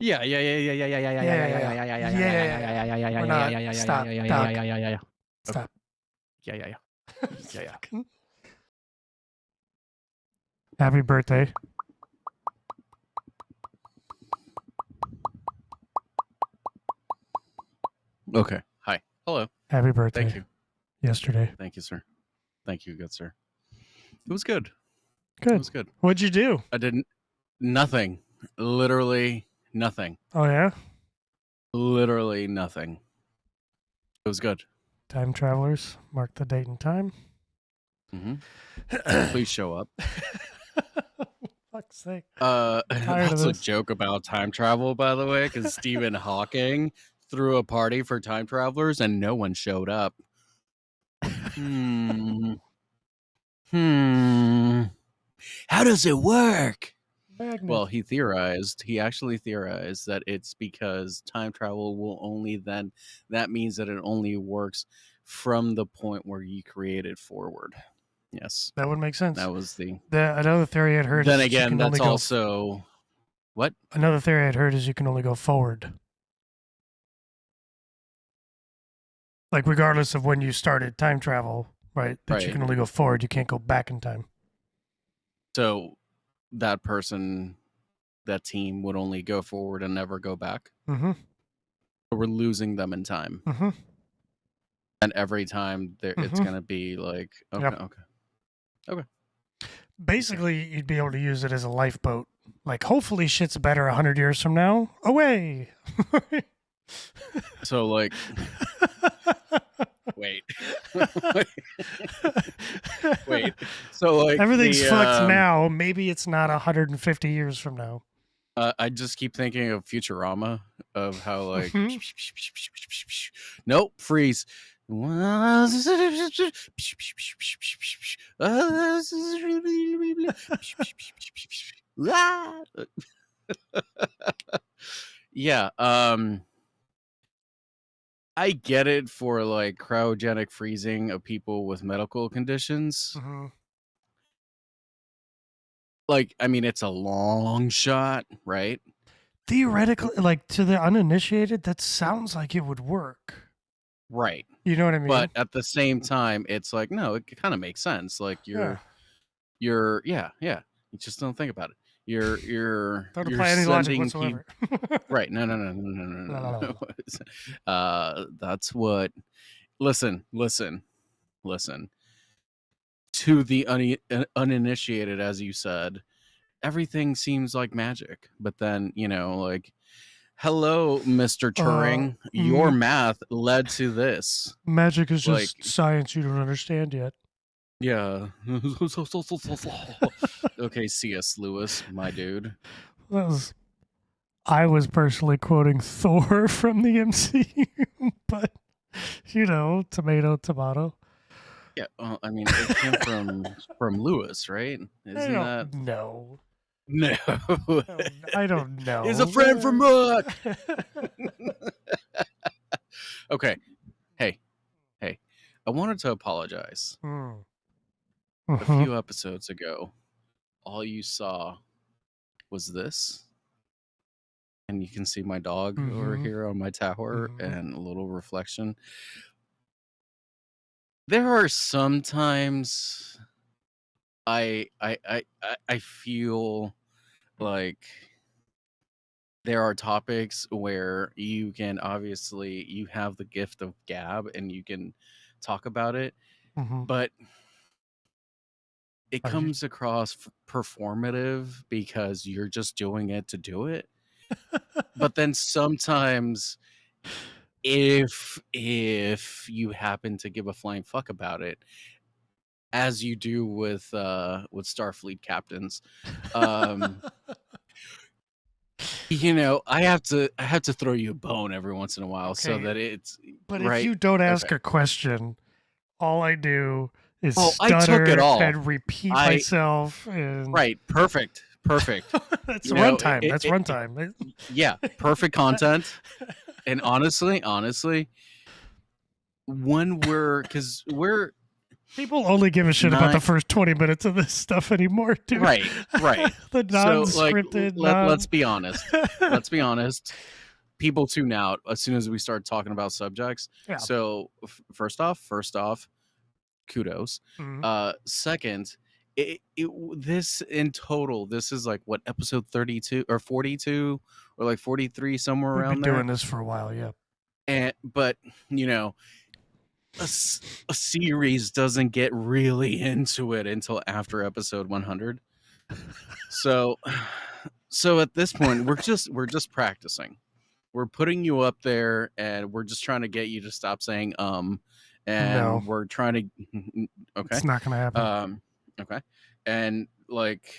Yeah. We're not. Stop. Doc. Stop. Yeah. Happy birthday. Okay. Hi. Hello. Happy birthday. Thank you. Yesterday. Thank you, sir. Thank you, good sir. It was good. Good. It was good. What'd you do? I didn't. Nothing. Literally nothing. Oh, yeah? Literally nothing. It was good. Time travelers, mark the date and time. Please show up. Fuck's sake. That's a joke about time travel, by the way, because Stephen Hawking threw a party for time travelers and no one showed up. How does it work? Magnet. Well, he actually theorized that it's because time travel will only then, that means that it only works from the point where you create it forward. Yes. That would make sense. That was another theory I'd heard. Then again, that's also what? Another theory I'd heard is you can only go forward. Like regardless of when you started time travel, right? That you can only go forward. You can't go back in time. So that person, that team would only go forward and never go back. Mm-hmm. So we're losing them in time. Mm-hmm. And every time it's going to be like, okay. Basically, you'd be able to use it as a lifeboat. Like, hopefully shit's better 100 years from now. Away! So, like... Wait. Wait. So, like... Everything's fucked now. Maybe it's not 150 years from now. I just keep thinking of Futurama, of how, like... Nope, freeze. Yeah, I get it for like cryogenic freezing of people with medical conditions. Mm-hmm. Like, I mean, it's a long shot, right? Theoretically, like to the uninitiated, that sounds like it would work. Right. You know what I mean? But at the same time, it's like, no, it kind of makes sense. Like you just don't think about it. Don't apply any logic whatsoever. Right. No. That's what, listen. To the uninitiated, as you said, everything seems like magic. But then, like, hello, Mr. Turing, your math led to this. Magic is just science you don't understand yet. Yeah. Okay, C.S. Lewis, my dude. I was personally quoting Thor from the MCU, but, tomato. Yeah, well, I mean, it came from Lewis, right? Isn't that? No. No. I don't know. He's a friend from Rook. Okay. Hey. I wanted to apologize. A few episodes ago, all you saw was this. And you can see my dog over here on my tower and a little reflection. There are sometimes I feel like there are topics where you can obviously, you have the gift of gab and you can talk about it, but it comes across performative because you're just doing it to do it. But then sometimes if you happen to give a flying fuck about it, as you do with Starfleet captains, I have to throw you a bone every once in a while, so that it's. But right? If you don't ask a question, all I do is stutter and repeat myself. And... Right, perfect. That's runtime. That's runtime. Yeah, perfect content. And honestly, when we're People only give a shit about the first 20 minutes of this stuff anymore, dude. Right. The non-scripted. Let's be honest. Let's be honest. People tune out as soon as we start talking about subjects. Yeah. So first off, kudos. Second, this in total, this is like what, episode 32 or 42 or like 43, somewhere around there. We've been doing this for a while, yeah. But a series doesn't get really into it until after episode 100. So at this point, we're just practicing. We're putting you up there, and we're just trying to get you to stop saying and no. We're trying to okay. It's not gonna happen. Okay. And like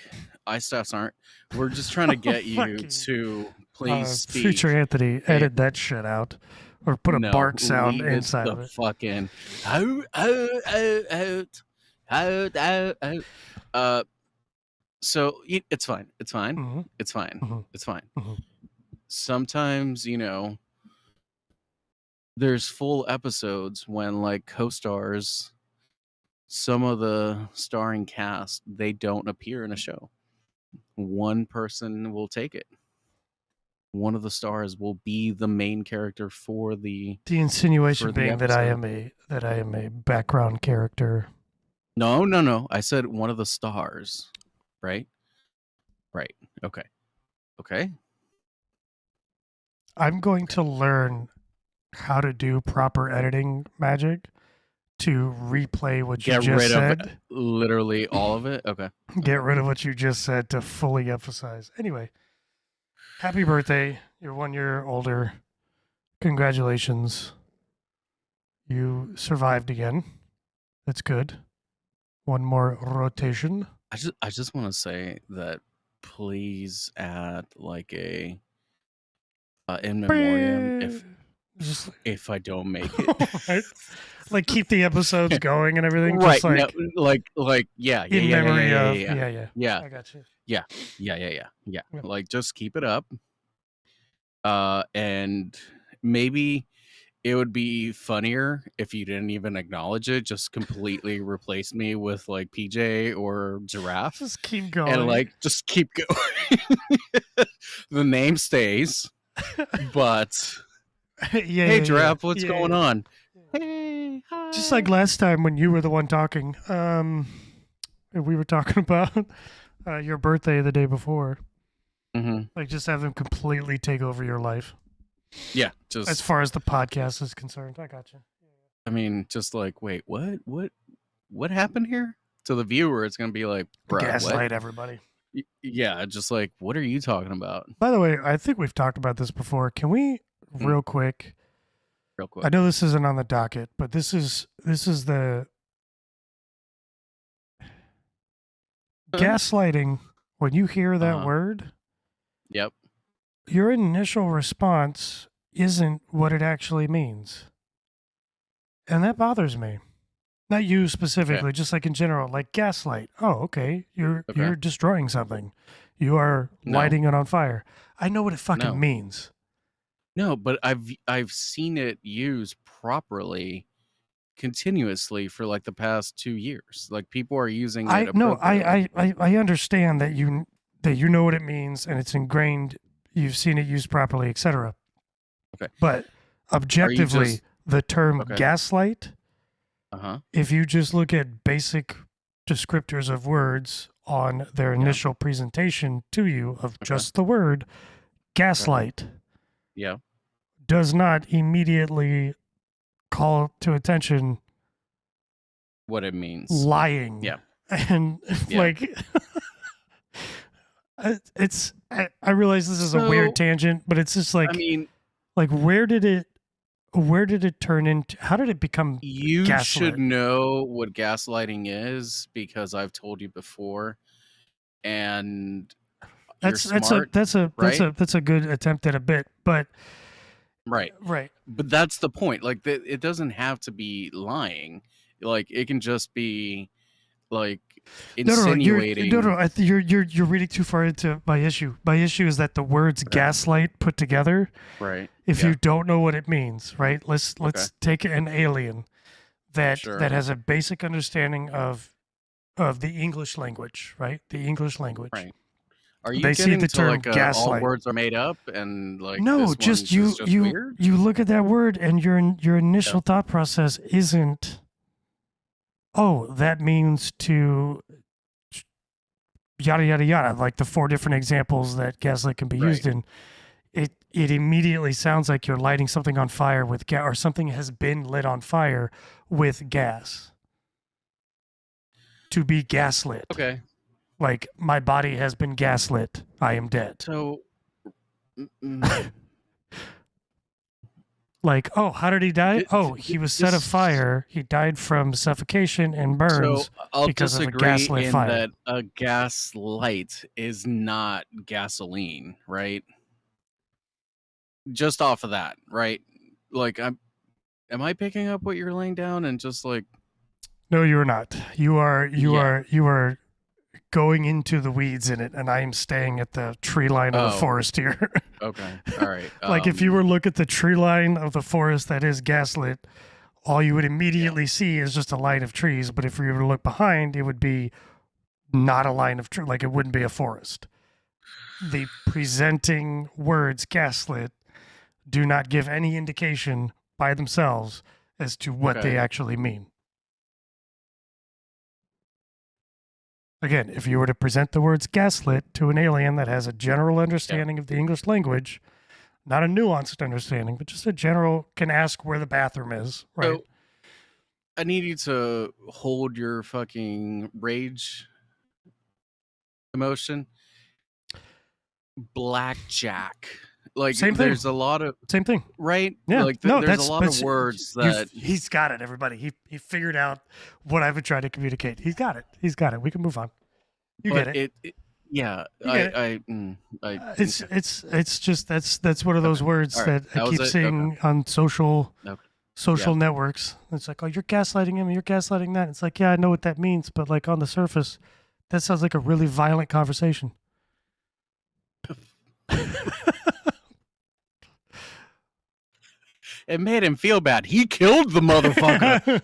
iStaffs aren't. We're just trying to get you to please speak. Future Anthony, edit that shit out. Or put a bark sound inside of it. Fucking so it's fine. It's fine. Mm-hmm. It's fine. Mm-hmm. It's fine. Mm-hmm. Sometimes, there's full episodes when like co-stars, some of the starring cast, they don't appear in a show. One person will take it. One of the stars will be the main character for the insinuation being that I am a background character. No. I said one of the stars. Right. Okay. I'm going to learn how to do proper editing magic to replay what you just said. Get rid of literally all of it. Okay. Get rid of what you just said to fully emphasize. Anyway. Happy birthday. You're 1 year older. Congratulations. You survived again. That's good. One more rotation. I just want to say that please add like a in memoriam if I don't make it. Right? Like keep the episodes going and everything. Right. Just like, no, yeah. In memory of. Yeah. I got you. Yeah. Like just keep it up. And maybe it would be funnier if you didn't even acknowledge it. Just completely replace me with like PJ or Giraffe. Just keep going. And like just keep going. The name stays, but hey, Giraffe, what's going on? Hey, hi. Just like last time when you were the one talking. We were talking about your birthday the day before. Mm-hmm. Like just have them completely take over your life. Yeah, just as far as the podcast is concerned. I got you. I mean, just like, wait, what happened here? To the viewer, it's gonna be like, gaslight everybody. Yeah, just like, what are you talking about? By the way, I think we've talked about this before. Can we real quick? I know this isn't on the docket, but this is the gaslighting. When you hear that word, yep, your initial response isn't what it actually means, and that bothers me. Not you specifically, just like in general, like gaslight. Oh, okay. You're destroying something. You are lighting it on fire. I know what it fucking means. No, but I've seen it used properly continuously for like the past 2 years. Like people are using it. I understand that you know what it means and it's ingrained. You've seen it used properly, etc. Okay. But objectively, the term gaslight, if you just look at basic descriptors of words on their initial presentation to you of just the word gaslight, does not immediately call to attention what it means. Lying. Yeah. And like it's I realize this is a weird tangent, but it's just like, I mean, like where did it turn into? How did it become? You gaslight? Should know what gaslighting is because I've told you before, and that's a good attempt at a bit, but right. But that's the point. Like it doesn't have to be lying. Like it can just be like insinuating. You're reading too far into my issue. My issue is that the words gaslight put together, right? If you don't know what it means, right? Let's take an alien. that has a basic understanding of the English language, right? The English language. Right. Are you they see the term like all gaslight. words are made up and like No, this just one's is just weird? you look at that word and your initial thought process isn't, oh, that means to yada yada yada, like the 4 different examples that gaslight can be used in. It immediately sounds like you're lighting something on fire with gas, or something has been lit on fire with gas. To be gaslit. Okay. Like, my body has been gaslit. I am dead. So, like, oh, how did he die? He was set afire. He died from suffocation and burns. So I'll because disagree of a gaslit in fire. that a gas light is not gasoline, right? Just off of that, right? Like, am I picking up what you're laying down and just like? No, you are not. You are going into the weeds in it, and I am staying at the tree line of the forest here. Okay, all right. Like, if you were to look at the tree line of the forest that is gaslit, all you would immediately see is just a line of trees. But if you were to look behind, it would be not a line of trees. Like, it wouldn't be a forest. The presenting words gaslit do not give any indication by themselves as to what they actually mean. Again, if you were to present the words gaslit to an alien that has a general understanding of the English language, not a nuanced understanding, but just a general, can ask where the bathroom is, right? So, I need you to hold your fucking rage emotion. Blackjack. Like, same thing. There's a lot of same thing, right? Yeah, like there's a lot of words that he's got it. Everybody, he figured out what I've been trying to communicate. He's got it. We can move on. You get it. It's just that's one of those words that I keep seeing on social networks. It's like, oh, you're gaslighting him, you're gaslighting that. It's like, yeah, I know what that means, but like on the surface, that sounds like a really violent conversation. It made him feel bad. He killed the motherfucker.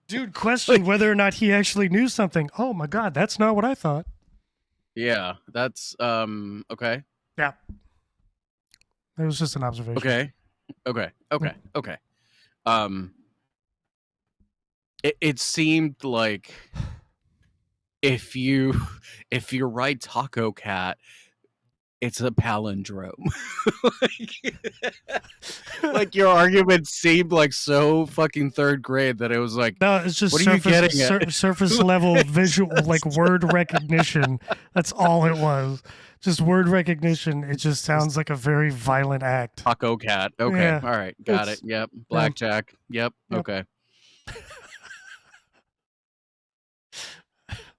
Dude questioned whether or not he actually knew something. Oh my God, that's not what I thought. Yeah, that's okay. Yeah. It was just an observation. Okay. It seemed like if you write Taco Cat, it's a palindrome. like your argument seemed like so fucking third grade that it was like, no, it's just surface level visual, like word recognition. That's all it was. Just word recognition. It just sounds like a very violent act. Taco Cat. Okay. Yeah. All right. Got it. Yep. Blackjack. Yep. Okay.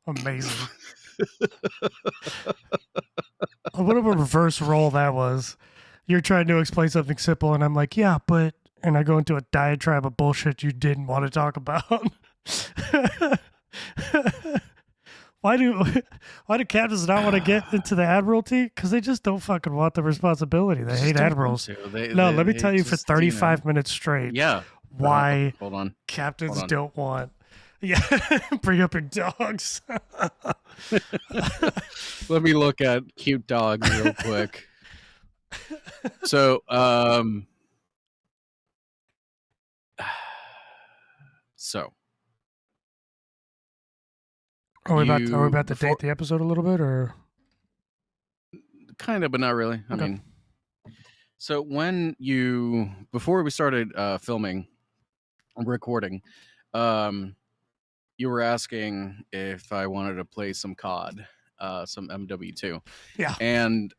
Amazing. What a reverse role that was. You're trying to explain something simple, and I'm like, yeah, but, and I go into a diatribe of bullshit you didn't want to talk about. Why do captains not want to get into the admiralty? Because they just don't fucking want the responsibility. They hate admirals. Let me tell you for 35 minutes straight. Yeah. Why hold on. Captains don't want. Yeah, bring up your dogs. Let me look at cute dogs real quick. So, Are we about to date the episode a little bit, or kind of, but not really? I mean, so before we started filming, recording, you were asking if I wanted to play some COD, some MW2. Yeah. And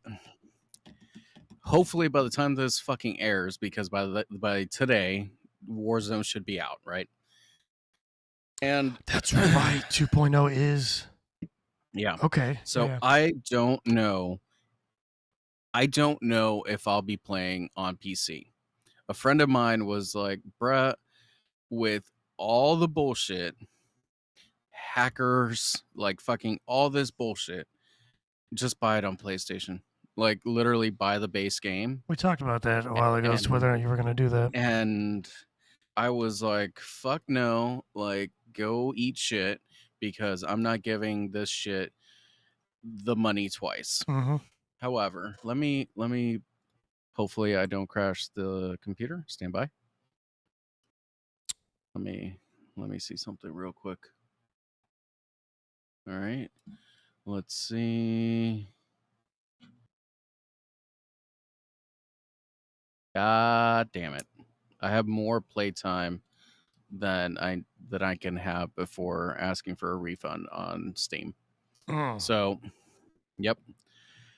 hopefully by the time this fucking airs, because by today, Warzone should be out, right? And that's right. 2.0 is. Yeah. Okay. So yeah. I don't know if I'll be playing on PC. A friend of mine was like, bruh, with all the bullshit, hackers, like fucking all this bullshit, just buy it on PlayStation. Like literally buy the base game. We talked about that a while ago as to whether or not you were going to do that. And I was like, fuck no, like go eat shit because I'm not giving this shit the money twice. Mm-hmm. However, let me hopefully I don't crash the computer. Stand by. Let me see something real quick. All right. Let's see. God damn it. I have more playtime than I can have before asking for a refund on Steam. So, yep.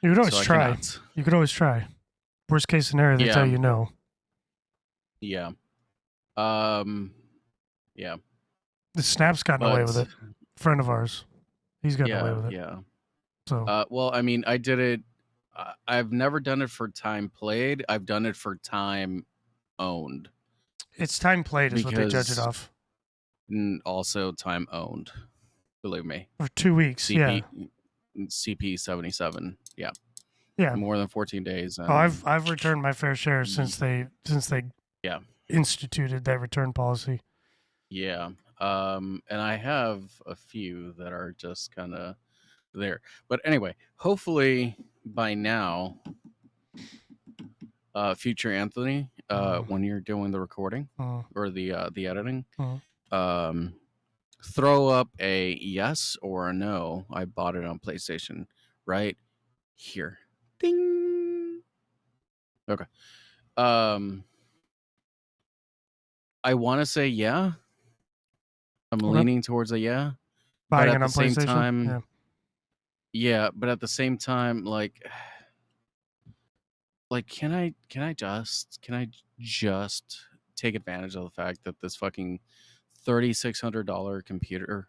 You could always So I try. cannot. You could always try. Worst case scenario, they tell Yeah. you no. Yeah. Um yeah. The Snap's gotten away with But it. Friend of ours, he's gotten away yeah, with it. yeah. So Well, I mean, I did it. I've never done it for time played. I've done it for time owned it's time played is what they judge it because off. also time owned. Believe me, For 2 weeks, yeah. CP 77. Yeah, Yeah. more than 14 days, Oh, and I've returned my fair share since they yeah, instituted that return policy. yeah. And I have a few that are just kind of there. But anyway, hopefully by now, future Anthony, when you're doing the recording or the editing, um, throw up a yes or a no. I bought it on PlayStation right here. Ding. Okay. Um, I want to say yeah. I'm Okay. leaning towards a yeah, but Buying at it the on same PlayStation? time, Yeah. yeah. But at the same time, like, can I just take advantage of the fact that this fucking $3,600 computer,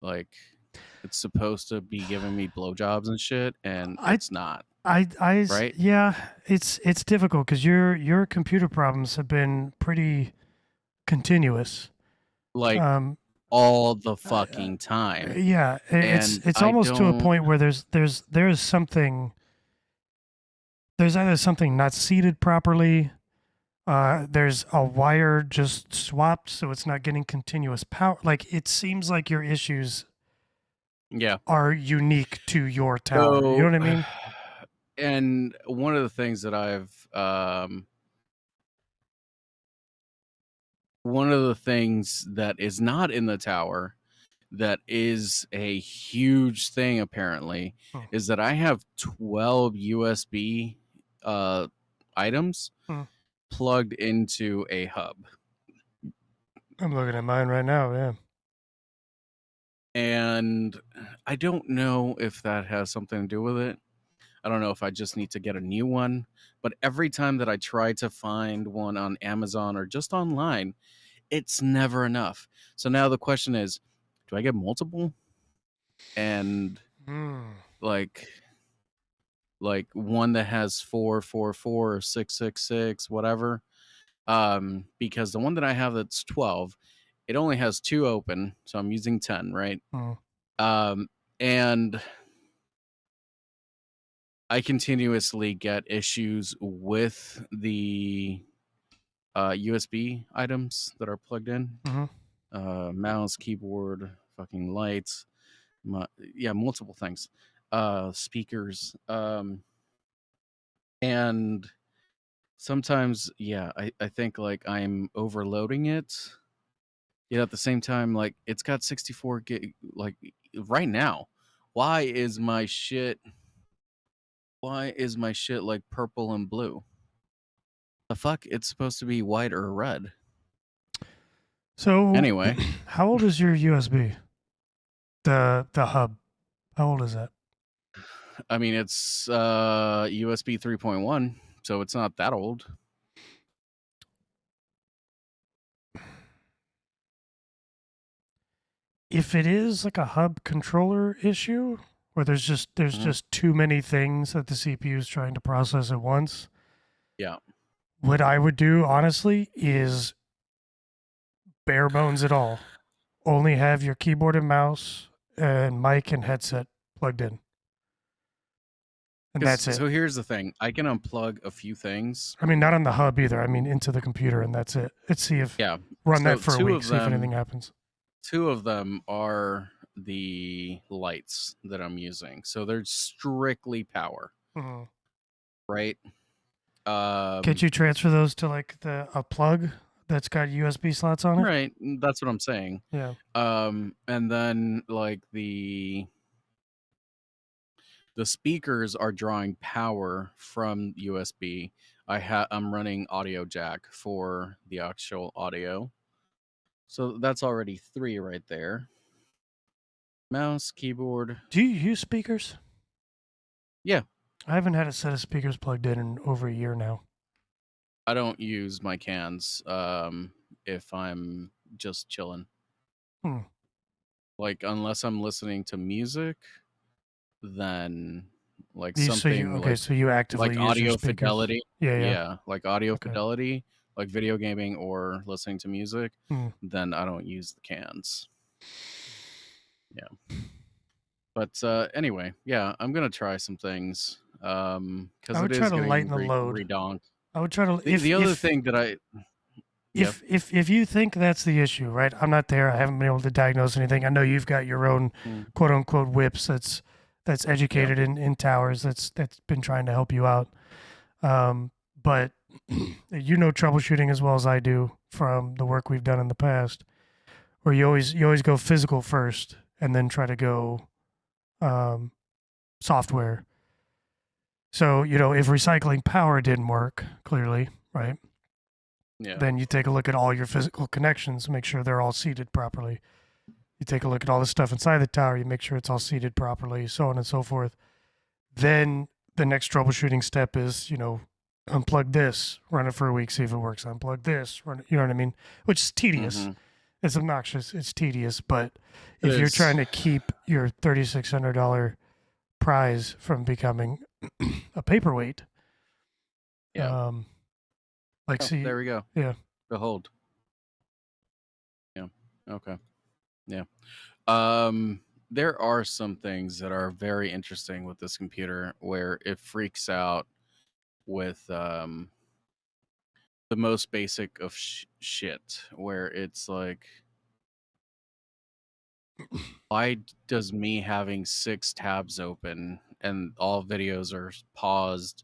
like, it's supposed to be giving me blowjobs and shit, and I it's not, I right? yeah, it's difficult because your computer problems have been pretty continuous. Like Um, all the fucking time. yeah, And it's I almost to a don't point where there's something there's either something not seated properly. There's a wire just swapped, so it's not getting continuous power. Like it seems like your issues yeah. are unique to your tower. You know So what I mean? and one of the things that one of the things that is not in the tower that is a huge thing apparently Hmm. is that I have 12 USB items Hmm. plugged into a hub. I'm looking at mine right now. Yeah. And I don't know if that has something to do with it. I don't know if I just need to get a new one, but every time that I try to find one on Amazon or just online, it's never enough. So now the question is, do I get multiple? And Hmm. like one that has 444 or 666, whatever. Because the one that I have that's 12, it only has 2 open, so I'm using 10, right? Hmm. And I continuously get issues with the USB items that are plugged in. Mouse, keyboard, fucking lights, multiple things. Speakers. And sometimes, yeah, I think like I'm overloading it. Yet at the same time, like it's got 64 gig. Like right now, why is my shit? Why is my shit like purple and blue? The fuck? It's supposed to be white or red. So, Anyway, how old is your USB? The hub. How old is that? I mean it's USB 3.1, so it's not that old. If it is like a hub controller issue, where there's just too many things that the CPU is trying to process at once, Yeah. what I would do honestly is bare bones at all. Only have your keyboard and mouse and mic and headset plugged in. and that's it. So here's the thing. I can unplug a few things. I mean, not on the hub either. I mean, into the computer, and that's it. Let's see if run that for a week, see if anything happens. 2 of them are the lights that I'm using. So they're strictly power. Mm-hmm. Right? Can't you transfer those to like a plug that's got USB slots on it? Right. That's what I'm saying. Yeah. And then like the speakers are drawing power from USB. I'm running audio jack for the actual audio. So that's already 3 right there. Mouse, keyboard. Do you use speakers? Yeah. I haven't had a set of speakers plugged in over a year now. I don't use my cans if I'm just chilling. Like unless I'm listening to music, then like something so you actively like use audio your speakers. fidelity. Yeah. Like audio fidelity, like video gaming or listening to music, then I don't use the cans. Yeah. But anyway, yeah, I'm gonna try some things because it is getting lighten the load. redonk. I would try to. The other thing that I if you think that's the issue, right? I'm not there. I haven't been able to diagnose anything. I know you've got your own quote unquote whips that's educated in towers that's been trying to help you out. But you know troubleshooting as well as I do from the work we've done in the past, where you always go physical first and then try to go software. So, you know, if recycling power didn't work, clearly, right? Yeah. Then you take a look at all your physical connections, make sure they're all seated properly. You take a look at all the stuff inside the tower, you make sure it's all seated properly, so on and so forth. Then the next troubleshooting step is, you know, unplug this, run it for a week, see if it works. Unplug this, run it, you know what I mean? Which is tedious. It's obnoxious. It's tedious. But if you're trying to keep your $3,600 prize from becoming a paperweight, like, see, there we go. Yeah. Behold. Yeah. Okay. Yeah. There are some things that are very interesting with this computer where it freaks out with the most basic of shit, where it's like, why does me having 6 tabs open and all videos are paused?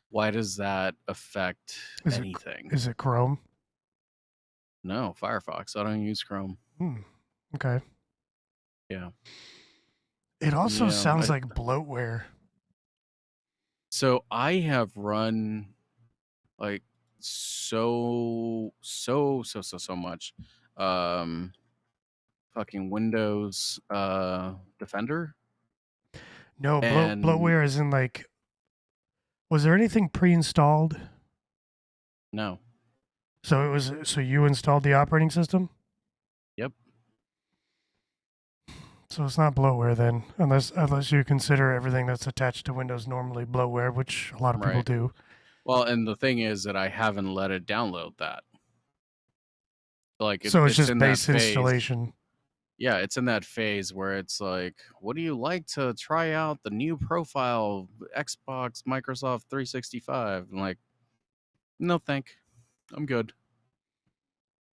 Why does that affect anything? Is it Chrome? No, Firefox. I don't use Chrome. Okay. Yeah. It also sounds like bloatware. So I have run like so much fucking Windows Defender. No, bloatware is in like, was there anything pre-installed? No. So you installed the operating system? Yep. So it's not bloatware then, unless you consider everything that's attached to Windows normally bloatware, which a lot of people do. Well, and the thing is that I haven't let it download that. Like so it's just base installation. Yeah, it's in that phase where it's like, would you like to try out the new profile Xbox Microsoft 365? I'm like, no, I'm good.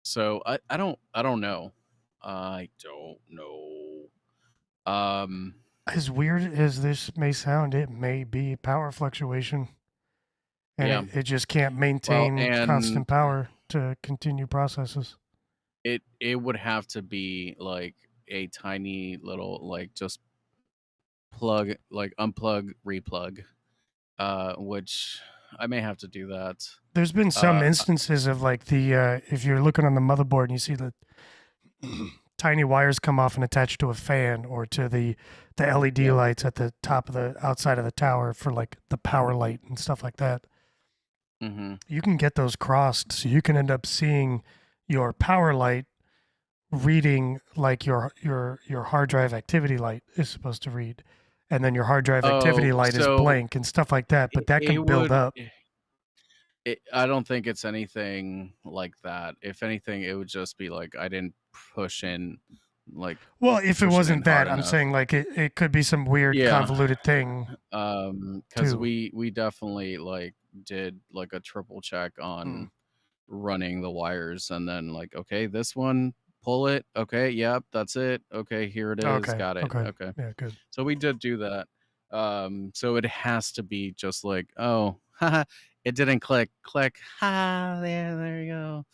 So I don't know. I don't know. As weird as this may sound, it may be power fluctuation. And it just can't maintain constant power to continue processes. It would have to be like a tiny little, like, just plug, like unplug, replug, which I may have to do that. There's been some instances of like if you're looking on the motherboard and you see the tiny wires come off and attach to a fan or to the LED lights at the top of the outside of the tower for like the power light and stuff like that. You can get those crossed, so you can end up seeing your power light reading like your hard drive activity light is supposed to read, and then your hard drive activity light is blank and stuff like that. But that can build up. I don't think it's anything like that. If anything, it would just be like I didn't push in like Well, if it push it in wasn't hard that, I'm enough. saying like it could be some weird Yeah, convoluted thing because too. we definitely like did like a triple check Hmm. on running the wires, and then like, okay, this one, pull it. Okay, yep, that's it. Okay, here it is. Okay. Got it. Okay. Okay. Yeah. Good. So we did do that. So it has to be just like, oh, haha, it didn't click. Click. Ha, there you go.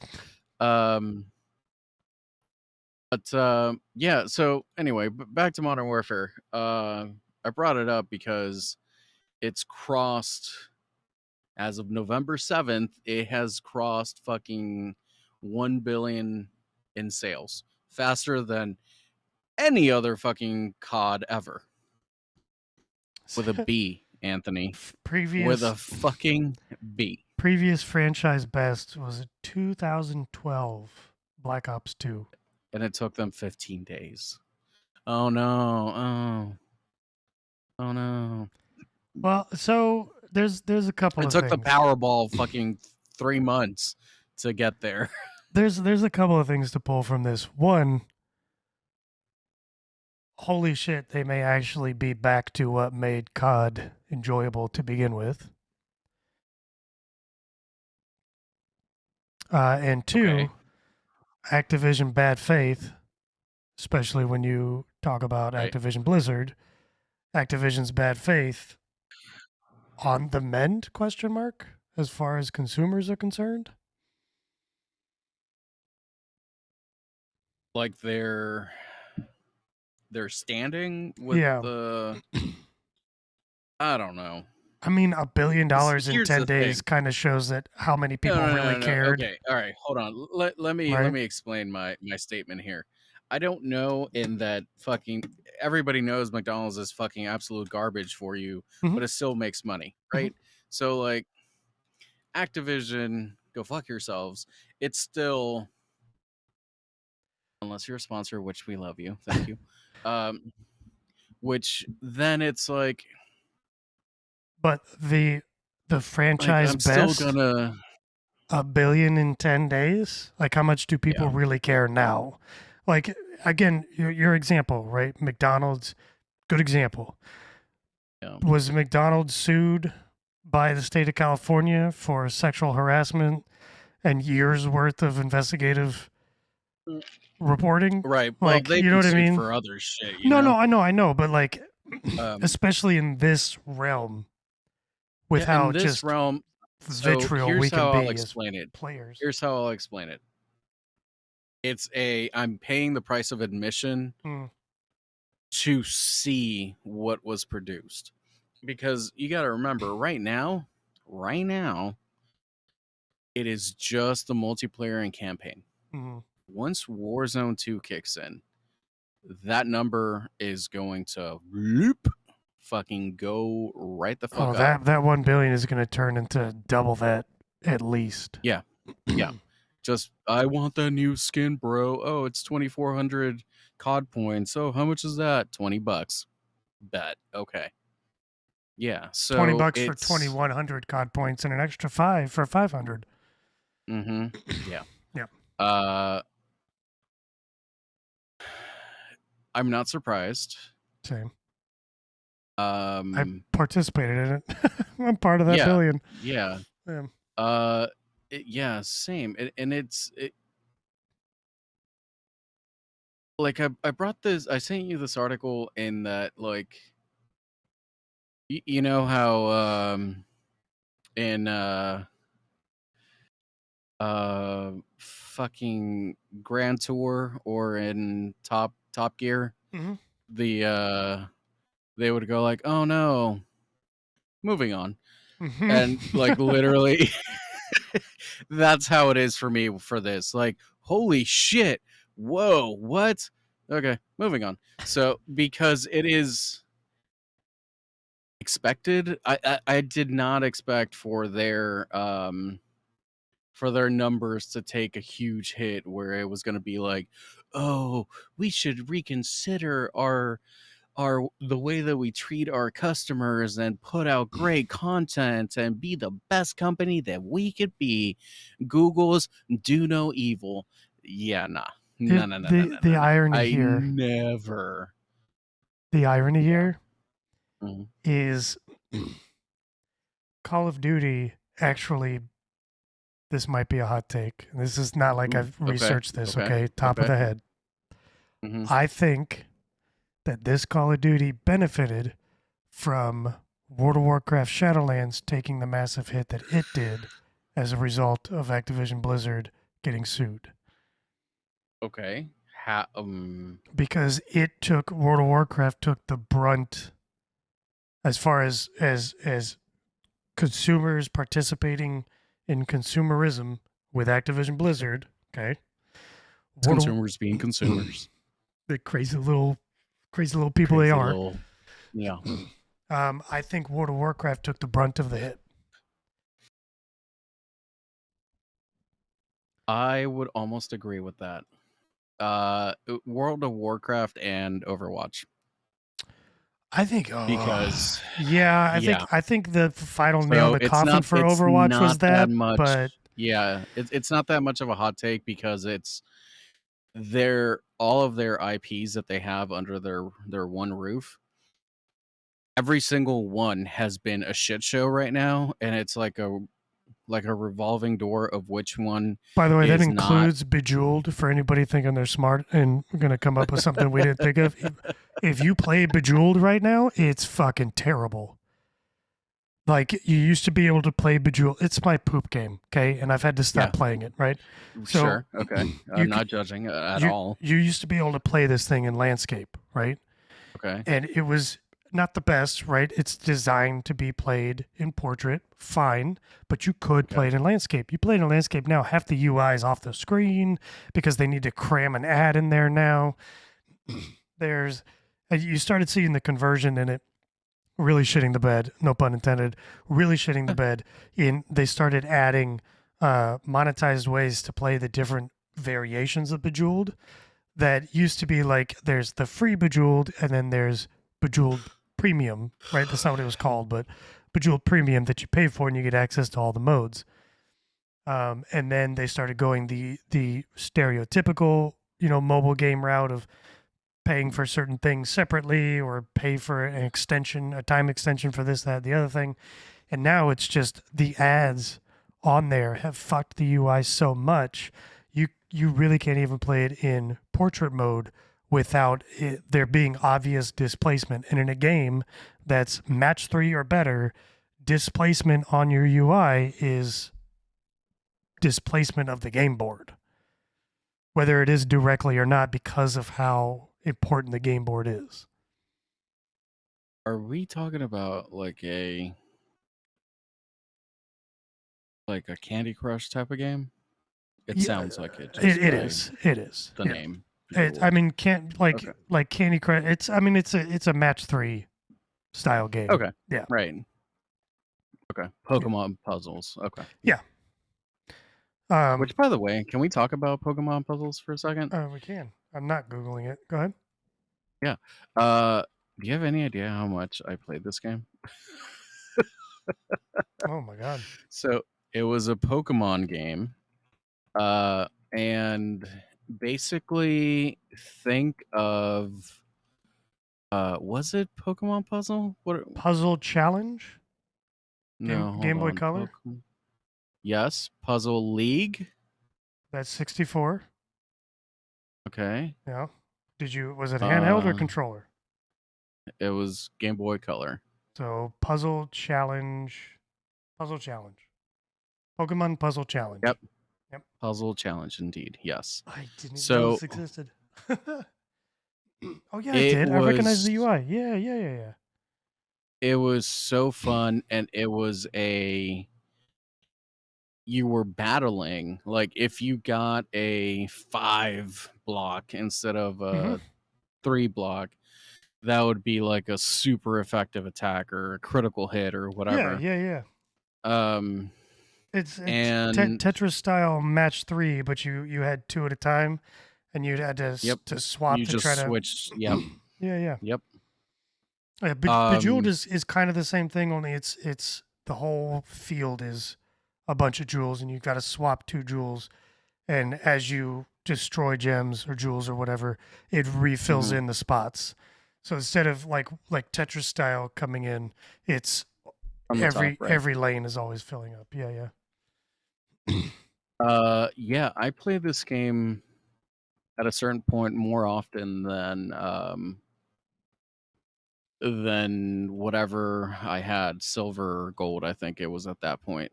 But yeah, so anyway, back to Modern Warfare. I brought it up because it's crossed as of November 7th, it has crossed fucking 1 billion in sales. Faster than any other fucking COD ever. With a B, Anthony. With previous a fucking B. previous franchise best was 2012 Black Ops 2. And it took them 15 days. Oh no. Oh no. Well, so there's a couple It of took the things. Powerball fucking 3 months to get there. There's a couple of things to pull from this. One, holy shit, they may actually be back to what made COD enjoyable to begin with. And two, Okay. Activision bad faith, especially when you talk about Right. Activision-Blizzard, Activision's bad faith on the mend, question mark, as far as consumers are concerned. Like they're standing with Yeah. the, I don't know. I mean, $1 billion in Here's 10 the days thing. kind of shows that how many No, people no, no, really no, no. cared, Okay, all right, hold on. Let right? me explain my statement here. I don't know in that fucking everybody knows McDonald's is fucking absolute garbage for you, Mhm. but it still makes money, Mhm. right? So like Activision, go fuck yourselves. It's still, unless you're a sponsor, which we love you, thank you. Which then it's like But the franchise I'm still best, gonna, $1 billion in 10 days? Like, how much do yeah, people really care now? Like, again, your example, right? McDonald's, good example. yeah. Was McDonald's sued by the state of California for sexual harassment and years worth of investigative reporting? Right. Well, Like, they've you know been what I sued mean? for other shit, you No, know? no, I know, but like, Um, especially in this realm, with yeah, in how this just realm, so vitriol we here's can how I'll be as explain it. players. Here's how I'll explain it. I'm paying the price of admission Mm. to see what was produced. Because you got to remember, right now, it is just the multiplayer and campaign. Mm. Once Warzone 2 kicks in, that number is going to loop fucking go right the Oh, fuck up. that 1 billion is going to turn into double that at least. Yeah. Yeah. Just, I want that new skin, bro. Oh, it's 2,400 COD points. Oh, how much is that? $20. Bet. Okay. Yeah. 20 So bucks for it's, 2,100 COD points and an extra 5 for 500. yeah. Yeah. Uh, I'm not surprised. Same. I Um, participated in it. I'm part of that yeah. billion. Yeah. Yeah. Yeah, same. And like I brought this, I sent you this article in that, like, you know how in fucking Grand Tour or in Top Gear, Mm-hmm. the they would go like, oh no, moving on. And like Mm-hmm. literally that's how it is for me for this. Like, holy shit. Whoa, what? Okay, moving on. So because it is expected, I did not expect for their numbers to take a huge hit where it was going to be like, oh, we should reconsider our the way that we treat our customers and put out great content and be the best company that we could be. Google's do no evil. Yeah, nah. No, no, no, no, no, The no, no. irony I here. never. The irony here Mm-hmm. is Call of Duty actually. This might be a hot take. This is not like Ooh, I've okay, researched this. okay, Okay, top of okay. the head. Mm-hmm. I think that this Call of Duty benefited from World of Warcraft Shadowlands taking the massive hit that it did as a result of Activision-Blizzard getting sued. Okay. Because it took World of Warcraft took the brunt as far as consumers participating in consumerism with Activision Blizzard. Okay, Consumers being consumers. The crazy little people they Crazy are. little, yeah. I think World of Warcraft took the brunt of the hit. I would almost agree with that. World of Warcraft and Overwatch. I think Because I think the final nail in so the coffin for it's Overwatch was not that that, much. but Yeah, it's not that much of a hot take because it's all of their IPs that they have under their one roof. Every single one has been a shit show right now, and it's like a revolving door of which one by the way, that is not. includes Bejeweled for anybody thinking they're smart and going to come up with something we didn't think of. If you play Bejeweled right now, it's fucking terrible. Like, you used to be able to play Bejeweled. It's my poop game, okay? And I've had to stop playing it, right? So Sure, okay. I'm not judging at all. You used to be able to play this thing in landscape, right? Okay. And it was not the best, right? It's designed to be played in portrait, fine, but you could play it in landscape. You play it in landscape now, half the UI is off the screen because they need to cram an ad in there now. You started seeing the conversion in it really shitting the bed, no pun intended, really shitting the bed. They started adding monetized ways to play the different variations of Bejeweled that used to be like there's the free Bejeweled and then there's Bejeweled Premium, right? That's not what it was called, but Bejeweled Premium that you pay for and you get access to all the modes. And then they started going the stereotypical, mobile game route of paying for certain things separately or pay for an extension, a time extension for this, that, the other thing. And now it's just the ads on there have fucked the UI so much. You really can't even play it in portrait mode without there being obvious displacement. And in a game that's match 3 or better, displacement on your UI is displacement of the game board, whether it is directly or not, because of how important the game board is. Are we talking about like a Candy Crush type of game? It sounds like it. It is. It is. The name. I mean, like Candy Crush. It's a match 3 style game. Okay. Yeah. Right. Okay. Pokemon puzzles. Okay. Yeah. Which, by the way, can we talk about Pokemon puzzles for a second? We can. I'm not Googling it. Go ahead. Yeah. Do you have any idea how much I played this game? Oh my god. So it was a Pokemon game. And basically think of was it Pokemon Puzzle? Puzzle Challenge? No, Game Boy Color? Yes, Puzzle League. That's 64. Okay. Yeah. Was it handheld or controller? It was Game Boy Color. So Puzzle Challenge. Pokemon Puzzle Challenge. Yep. Puzzle Challenge, indeed. Yes. I didn't even know this existed. Oh yeah, I did. I recognize the UI. Yeah. It was so fun, and it was you were battling, like if you got a 5 block instead of a 3 block, that would be like a super effective attack or a critical hit or whatever. Yeah. It's and Tetris style match 3, but you had 2 at a time, and you had to swap you to just try to switch. Yep. Yeah. Yep. Bejeweled is kind of the same thing, only it's the whole field is a bunch of jewels, and you've got to swap 2 jewels, and as you destroy gems or jewels or whatever, it refills in the spots. So instead of like Tetris style coming in, it's on the top, right? Every lane is always filling up. Yeah. Yeah, I play this game at a certain point more often than whatever I had, silver or gold, I think it was at that point.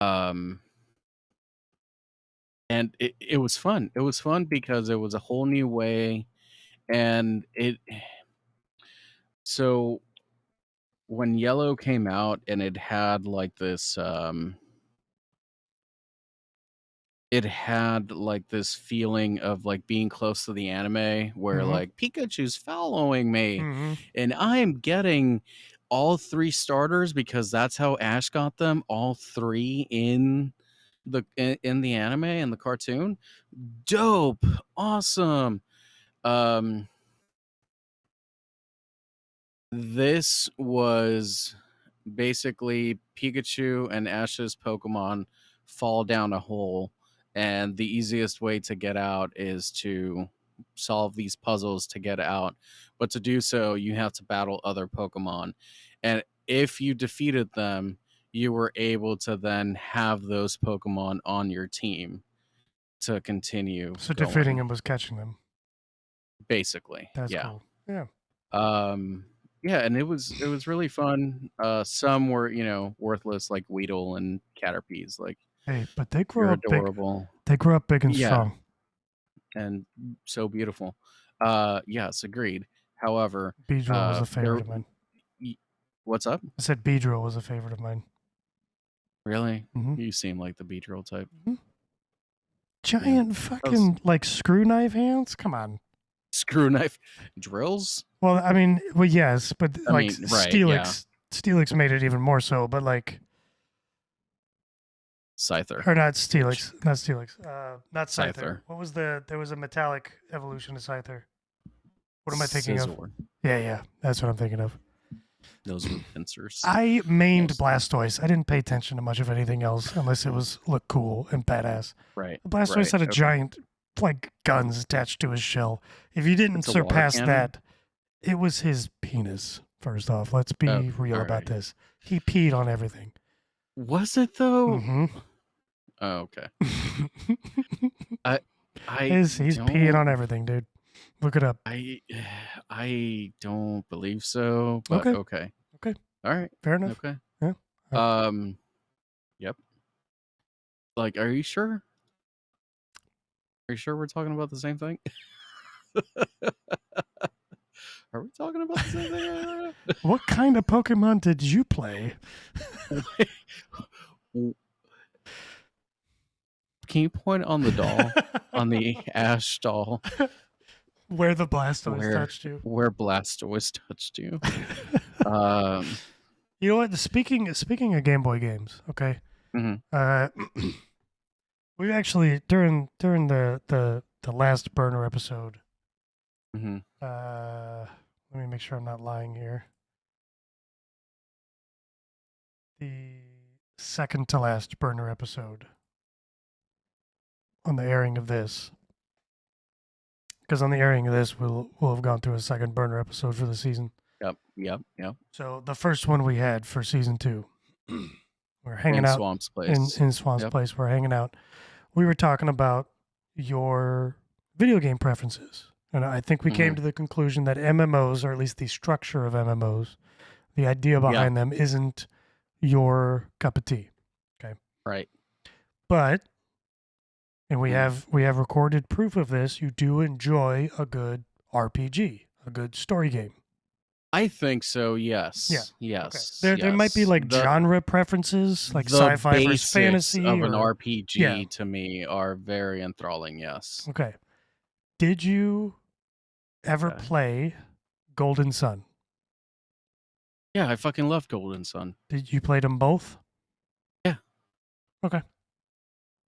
And it was fun. It was fun because it was a whole new way, and so when Yellow came out and it had like this it had like this feeling of like being close to the anime where like Pikachu's following me and I'm getting all 3 starters because that's how Ash got them, all 3 in the anime and the cartoon. Dope. Awesome. This was basically Pikachu and Ash's Pokemon fall down a hole, and the easiest way to get out is to solve these puzzles to get out. But to do so, you have to battle other Pokemon. And if you defeated them, you were able to then have those Pokemon on your team to continue. So going. defeating them was catching them. Basically. That's cool. Yeah. Yeah, and it was really fun. Some were, worthless like Weedle and Caterpies. Like, hey, but they grew you're up adorable. Big. They grew up big and strong. And so beautiful. Yes, agreed. However, Beedrill was a favorite of mine. What's up? I said Beedrill was a favorite of mine. Really? You seem like the Beedrill type. Giant fucking like screw knife hands? Come on. Screw knife drills? Well, I mean, yes, but like right, Steelix made it even more so, but like Scyther. Or not Steelix. Not Scyther. What was there was a metallic evolution of Scyther. What am I thinking of? Yeah, that's what I'm thinking of. Those were pincers. I mained Blastoise. I didn't pay attention to much of anything else unless it was look cool and badass. Right. Blastoise had a giant like guns attached to his shell. If you didn't surpass that, it was his penis. First off, let's be real about this. He peed on everything. Was it though? Oh, okay. He's peeing on everything, dude. Look it up. I don't believe so. But okay. All right. Fair enough. Okay. Yeah. Yep. Like, are you sure? Are you sure we're talking about the same thing? Are we talking about the same thing? What kind of Pokemon did you play? Can you point on the doll, on the Ash doll? Where the Blastoise touched you. Where Blastoise touched you. You know what? Speaking of Game Boy games, okay. We actually during the last burner episode. Let me make sure I'm not lying here. The second to last burner episode on the airing of this. Because on the airing of this, we'll have gone through a second burner episode for the season. Yep. So the first one we had for season 2, we're hanging out Swamp's place. In Swamp's place. We're hanging out. We were talking about your video game preferences, and I think we came to the conclusion that MMOs, or at least the structure of MMOs, the idea behind them, isn't your cup of tea. Okay. Right. But. And we have recorded proof of this. You do enjoy a good RPG, a good story game. I think so. Yes. Yeah. Yes. Okay. There might be like genre preferences, like sci-fi versus fantasy. Of an RPG to me are very enthralling. Yes. Okay. Did you ever play Golden Sun? Yeah, I fucking love Golden Sun. Did you play them both? Yeah. Okay.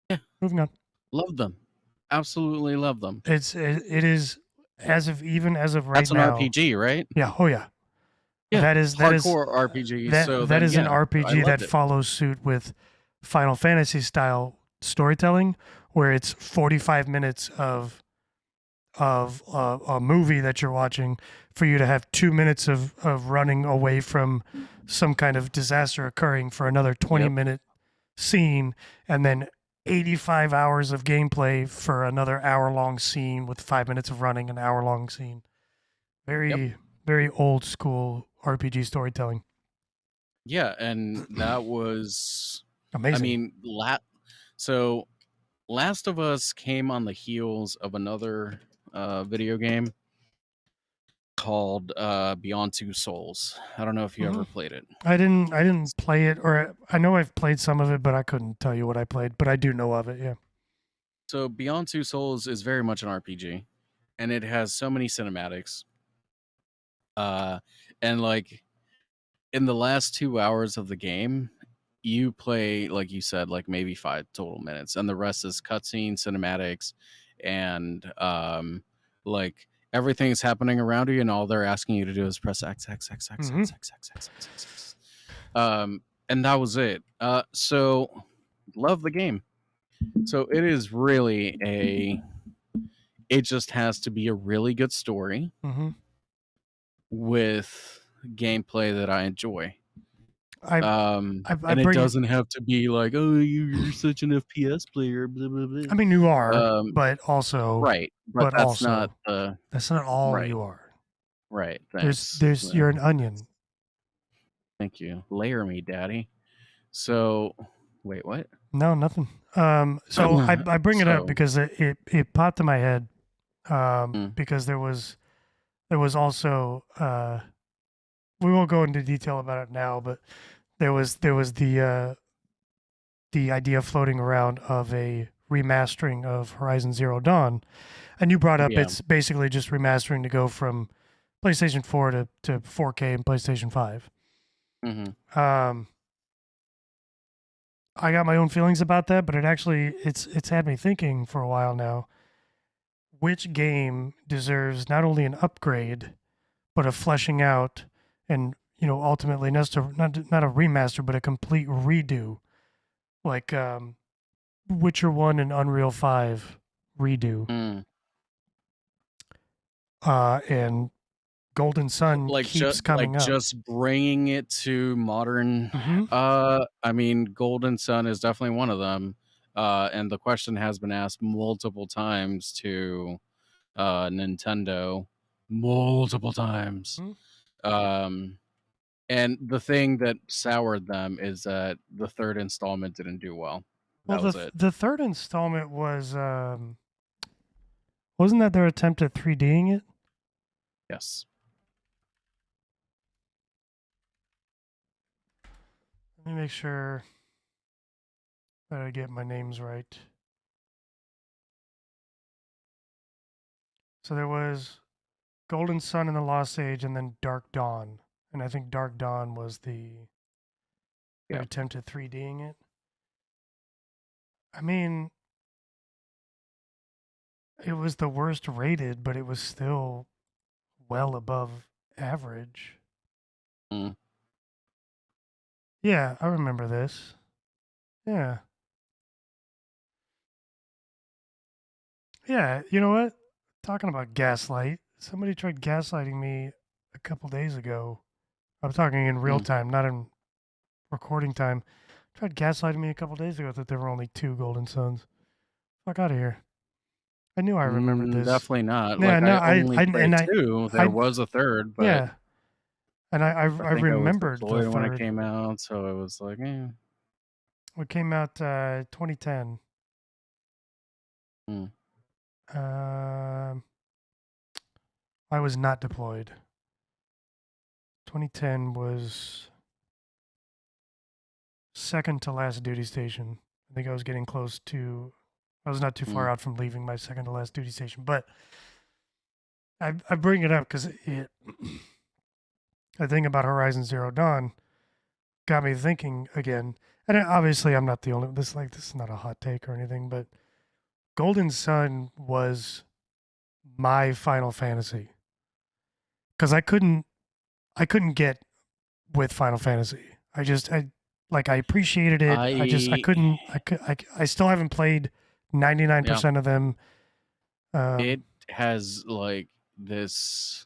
Yeah. Moving on. Love them. Absolutely love them. It is as of right now. That's an RPG, right? Yeah. Oh yeah. Yeah. That is hardcore RPG. That is an RPG that follows suit with Final Fantasy style storytelling, where it's 45 minutes of a movie that you're watching for you to have 2 minutes of running away from some kind of disaster occurring for another 20-minute scene, and then 85 hours of gameplay for another hour-long scene with 5 minutes of running, an hour-long scene. Very, very old school RPG storytelling. Yeah, and that was amazing. I mean, so Last of Us came on the heels of another video game called Beyond Two Souls. I don't know if you ever played it. I didn't play it, or I know I've played some of it, but I couldn't tell you what I played, but I do know of it, yeah. So Beyond Two Souls is very much an RPG, and it has so many cinematics. And like in the last 2 hours of the game, you play, like you said, like maybe 5 total minutes, and the rest is cutscene, cinematics, and like everything's happening around you, and all they're asking you to do is press X, X, X, X, X, X, X, X, X, X, X. And that was it. So love the game. So it is really it just has to be a really good story with gameplay that I enjoy. And it doesn't have to be like, oh, you're such an FPS player, blah blah blah. I mean, you are, but also right, but that's not all right. You are. Right. Thanks. You're an onion. Thank you. Layer me, daddy. So, wait, what? No, nothing. So I bring it up because it popped in my head. Because there was also we won't go into detail about it now, but there was the idea floating around of a remastering of Horizon Zero Dawn, and you brought up it's basically just remastering to go from PlayStation 4 to 4K and PlayStation 5. I got my own feelings about that, but it's had me thinking for a while now. Which game deserves not only an upgrade, but a fleshing out, and ultimately not a remaster, but a complete redo, like Witcher 1 and Unreal 5 redo, and Golden Sun keeps coming up. Just bringing it to modern. I mean, Golden Sun is definitely one of them. And the question has been asked multiple times to Nintendo, multiple times. And the thing that soured them is that the third installment didn't do well. That was it. The third installment was wasn't that their attempt at 3Ding it? Yes. Let me make sure that I get my names right. So there was Golden Sun and the Lost Age, and then Dark Dawn. And I think Dark Dawn was their attempt at 3Ding it. I mean, it was the worst rated, but it was still well above average. Yeah, I remember this. Yeah. Yeah, you know what? Talking about gaslight, somebody tried gaslighting me a couple days ago. I'm talking in real time, not in recording time. Tried gaslighting me a couple days ago that there were only 2 Golden Suns. Fuck out of here. I knew I remembered this. Definitely not. Yeah, like, no, I only played 2. There was a third, but yeah. And I remembered the third when it came out, so it was like, eh. It came out 2010. I was not deployed. 2010 was second to last duty station. I think I was getting close to. I was not too far out from leaving my second to last duty station, but I bring it up because the thing about Horizon Zero Dawn got me thinking again. And obviously, I'm not the only. This is not a hot take or anything, but Golden Sun was my Final Fantasy because I couldn't get with Final Fantasy. I appreciated it. I still haven't played 99% of them. It has like this.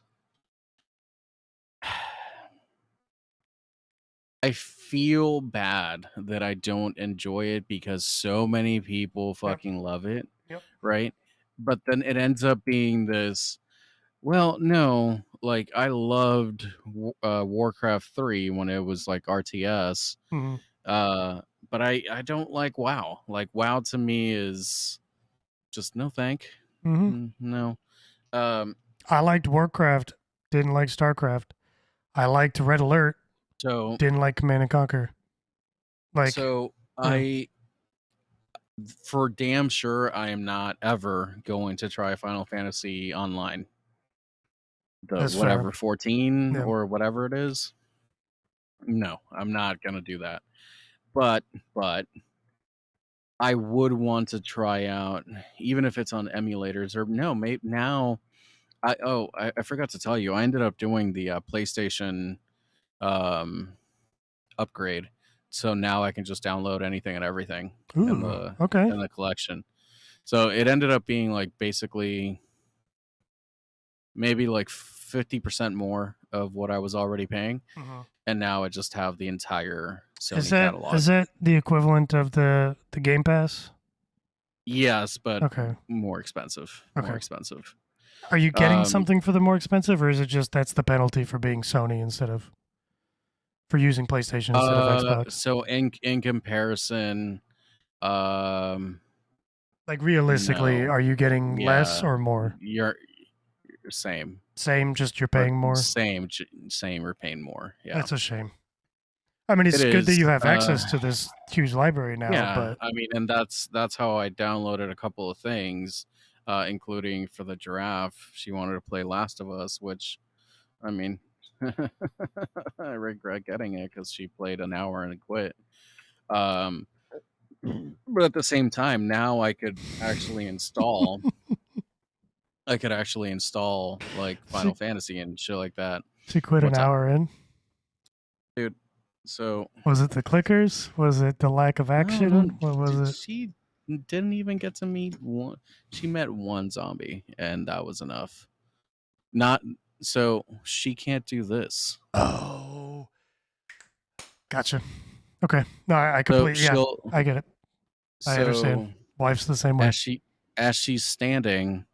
I feel bad that I don't enjoy it because so many people fucking love it, Yep. right? But then it ends up being this. Well, no, like I loved Warcraft 3 when it was like RTS. Mm-hmm. But I don't like WoW. Like WoW to me is just no thank. Mm-hmm. No. I liked Warcraft, didn't like StarCraft. I liked Red Alert, So didn't like Command and Conquer. Like, I for damn sure I am not ever going to try Final Fantasy Online. The that's fair. whatever 14 Yeah. or whatever it is. No, I'm not gonna do that. But I would want to try out, even if it's on emulators or no, maybe now. I forgot to tell you, I ended up doing the PlayStation um, upgrade, so now I can just download anything and everything Ooh, okay. in the collection. So it ended up being like basically maybe like 50% more of what I was already paying, and now I just have the entire Sony catalog. Is that the equivalent of the Game Pass? Yes, but Okay. more expensive. Okay. More expensive. Are you getting something for the more expensive, or is it just that's the penalty for being Sony instead of for using PlayStation instead of Xbox? So in comparison, Like realistically, no, are you getting less yeah, or more? you're same, Same, just you're or paying more. same or paying more. Yeah, That's a shame. I mean, it it's good that is. you have access to this huge library now, Yeah, but I mean, and that's how I downloaded a couple of things, including for the giraffe. She wanted to play Last of Us, which, I mean, I regret getting it because she played an hour and quit. Um, but at the same time, now I could actually install. I could actually install like she, Final Fantasy and shit like that. she quit an What's up, hour in. dude? So Was it the clickers? Was it the lack of no, action? What was it? she didn't even get to meet one. She met one zombie, and that was enough. Not so she can't do this. Oh, gotcha. Okay. No, I So completely, yeah, I get it. I understand. so Wife's the same way. as she's standing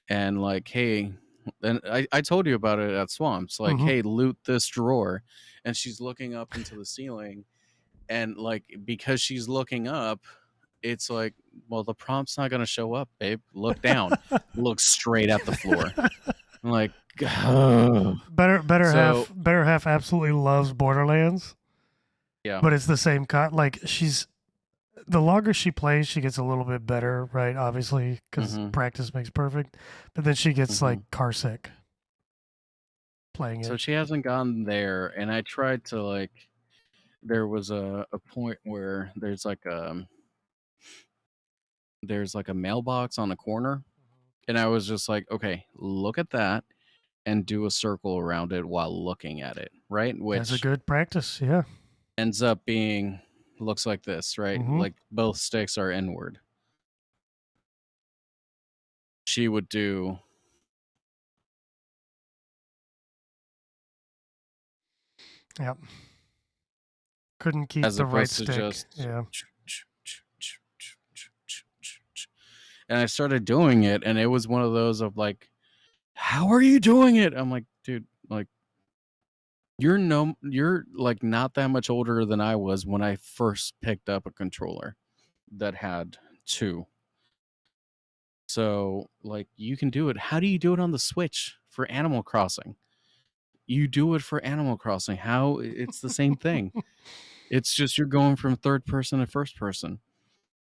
and like, hey, and I told you about it at Swamps, like, hey, loot this drawer, and she's looking up into the ceiling, and like because she's looking up, it's like, well, the prompt's not gonna show up, babe. Look down. Look straight at the floor. I'm like, better half absolutely loves Borderlands. Yeah. But it's the same like the longer she plays, she gets a little bit better, right? Obviously, because practice makes perfect. But then she gets like car sick playing it. So she hasn't gone there, and I tried to like. There was a point where there's like a mailbox on the corner, and I was just like, okay, look at that and do a circle around it while looking at it, right? That's a Which good practice, yeah. ends up being looks like this, right? Like both sticks are inward. She would do. Yep. Couldn't keep As the right opposed to stick. just. Yeah. And I started doing it, and it was one of those of like, how are you doing it? I'm like, dude, like, you're like not that much older than I was when I first picked up a controller that had two. So like you can do it. How do you do it on the Switch for Animal Crossing? You do it for Animal Crossing. How it's the same thing. It's just you're going from third person to first person.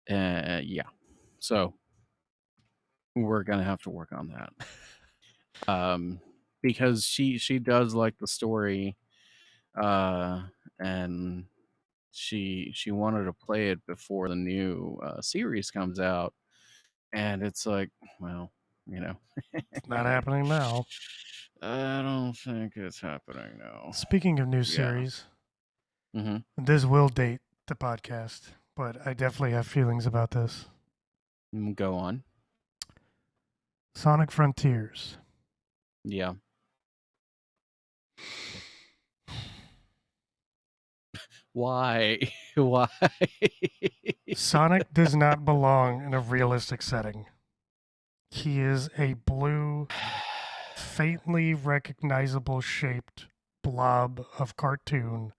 Yeah. So we're gonna have to work on that. Because she does like the story, and she wanted to play it before the new series comes out, and it's like, well, you know, It's not happening now. I don't think it's happening now. Speaking of new series, this will date the podcast, but I definitely have feelings about this. Go on. Sonic Frontiers. Yeah. Why? Why? Sonic does not belong in a realistic setting. He is a blue, faintly recognizable shaped blob of cartoon,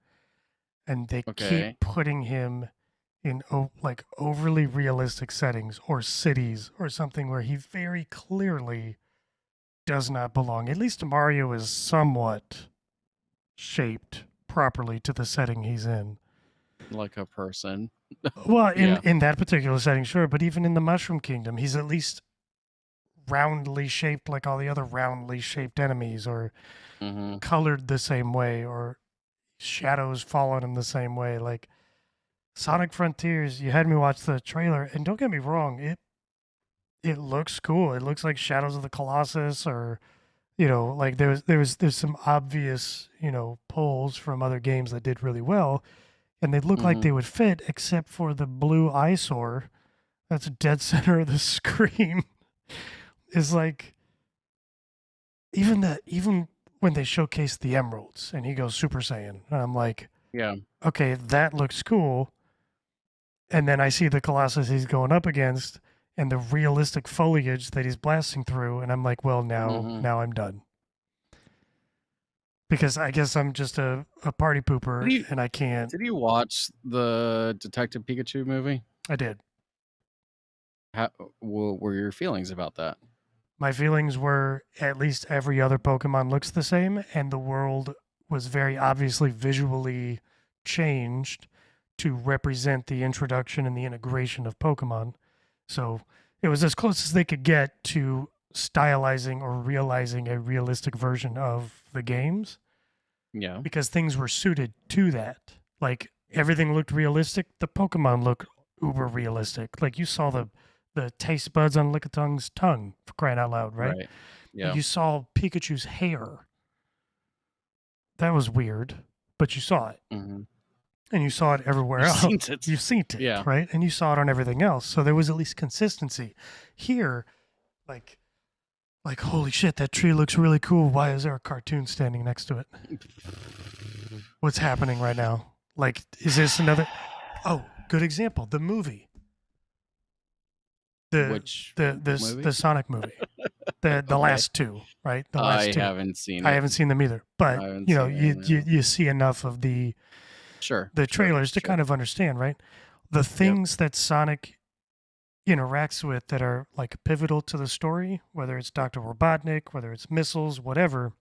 and they keep Okay. putting him in like overly realistic settings or cities or something where he very clearly does not belong. At least Mario is somewhat shaped properly to the setting he's in. Like a person. Well, Yeah. in that particular setting, sure, but even in the Mushroom Kingdom, he's at least roundly shaped like all the other roundly shaped enemies, or colored the same way, or shadows fall on him the same way. Like Sonic Frontiers, you had me watch the trailer, and don't get me wrong, it looks cool. It looks like Shadows of the Colossus, or like there's some obvious pulls from other games that did really well, and they look like they would fit, except for the blue eyesore that's dead center of the screen. Is like even when they showcase the emeralds and he goes Super Saiyan, and I'm like, Yeah. okay, that looks cool. And then I see the Colossus he's going up against and the realistic foliage that he's blasting through, and I'm like, well, now I'm done. Because I guess I'm just a party pooper and I can't. Did you watch the Detective Pikachu movie? I did. How what were your feelings about that? My feelings were at least every other Pokemon looks the same, and the world was very obviously visually changed to represent the introduction and the integration of Pokemon. So it was as close as they could get to stylizing or realizing a realistic version of the games. Yeah. Because things were suited to that. Like everything looked realistic. The Pokemon looked uber realistic. Like you saw the taste buds on Lickitung's tongue, for crying out loud, right? Right. Yeah. You saw Pikachu's hair. That was weird, but you saw it. And you saw it everywhere else. You've seen it, yeah. Right? And you saw it on everything else. So there was at least consistency. Here, like holy shit, that tree looks really cool. Why is there a cartoon standing next to it? What's happening right now? Like, is this another? Oh, good example. The movie. The Sonic movie. The last two, right? The last two. I haven't seen it. I haven't seen them either. But you see enough of the trailers to kind of understand, right? The things that Sonic interacts with that are like pivotal to the story, whether it's Dr. Robotnik, whether it's missiles, whatever.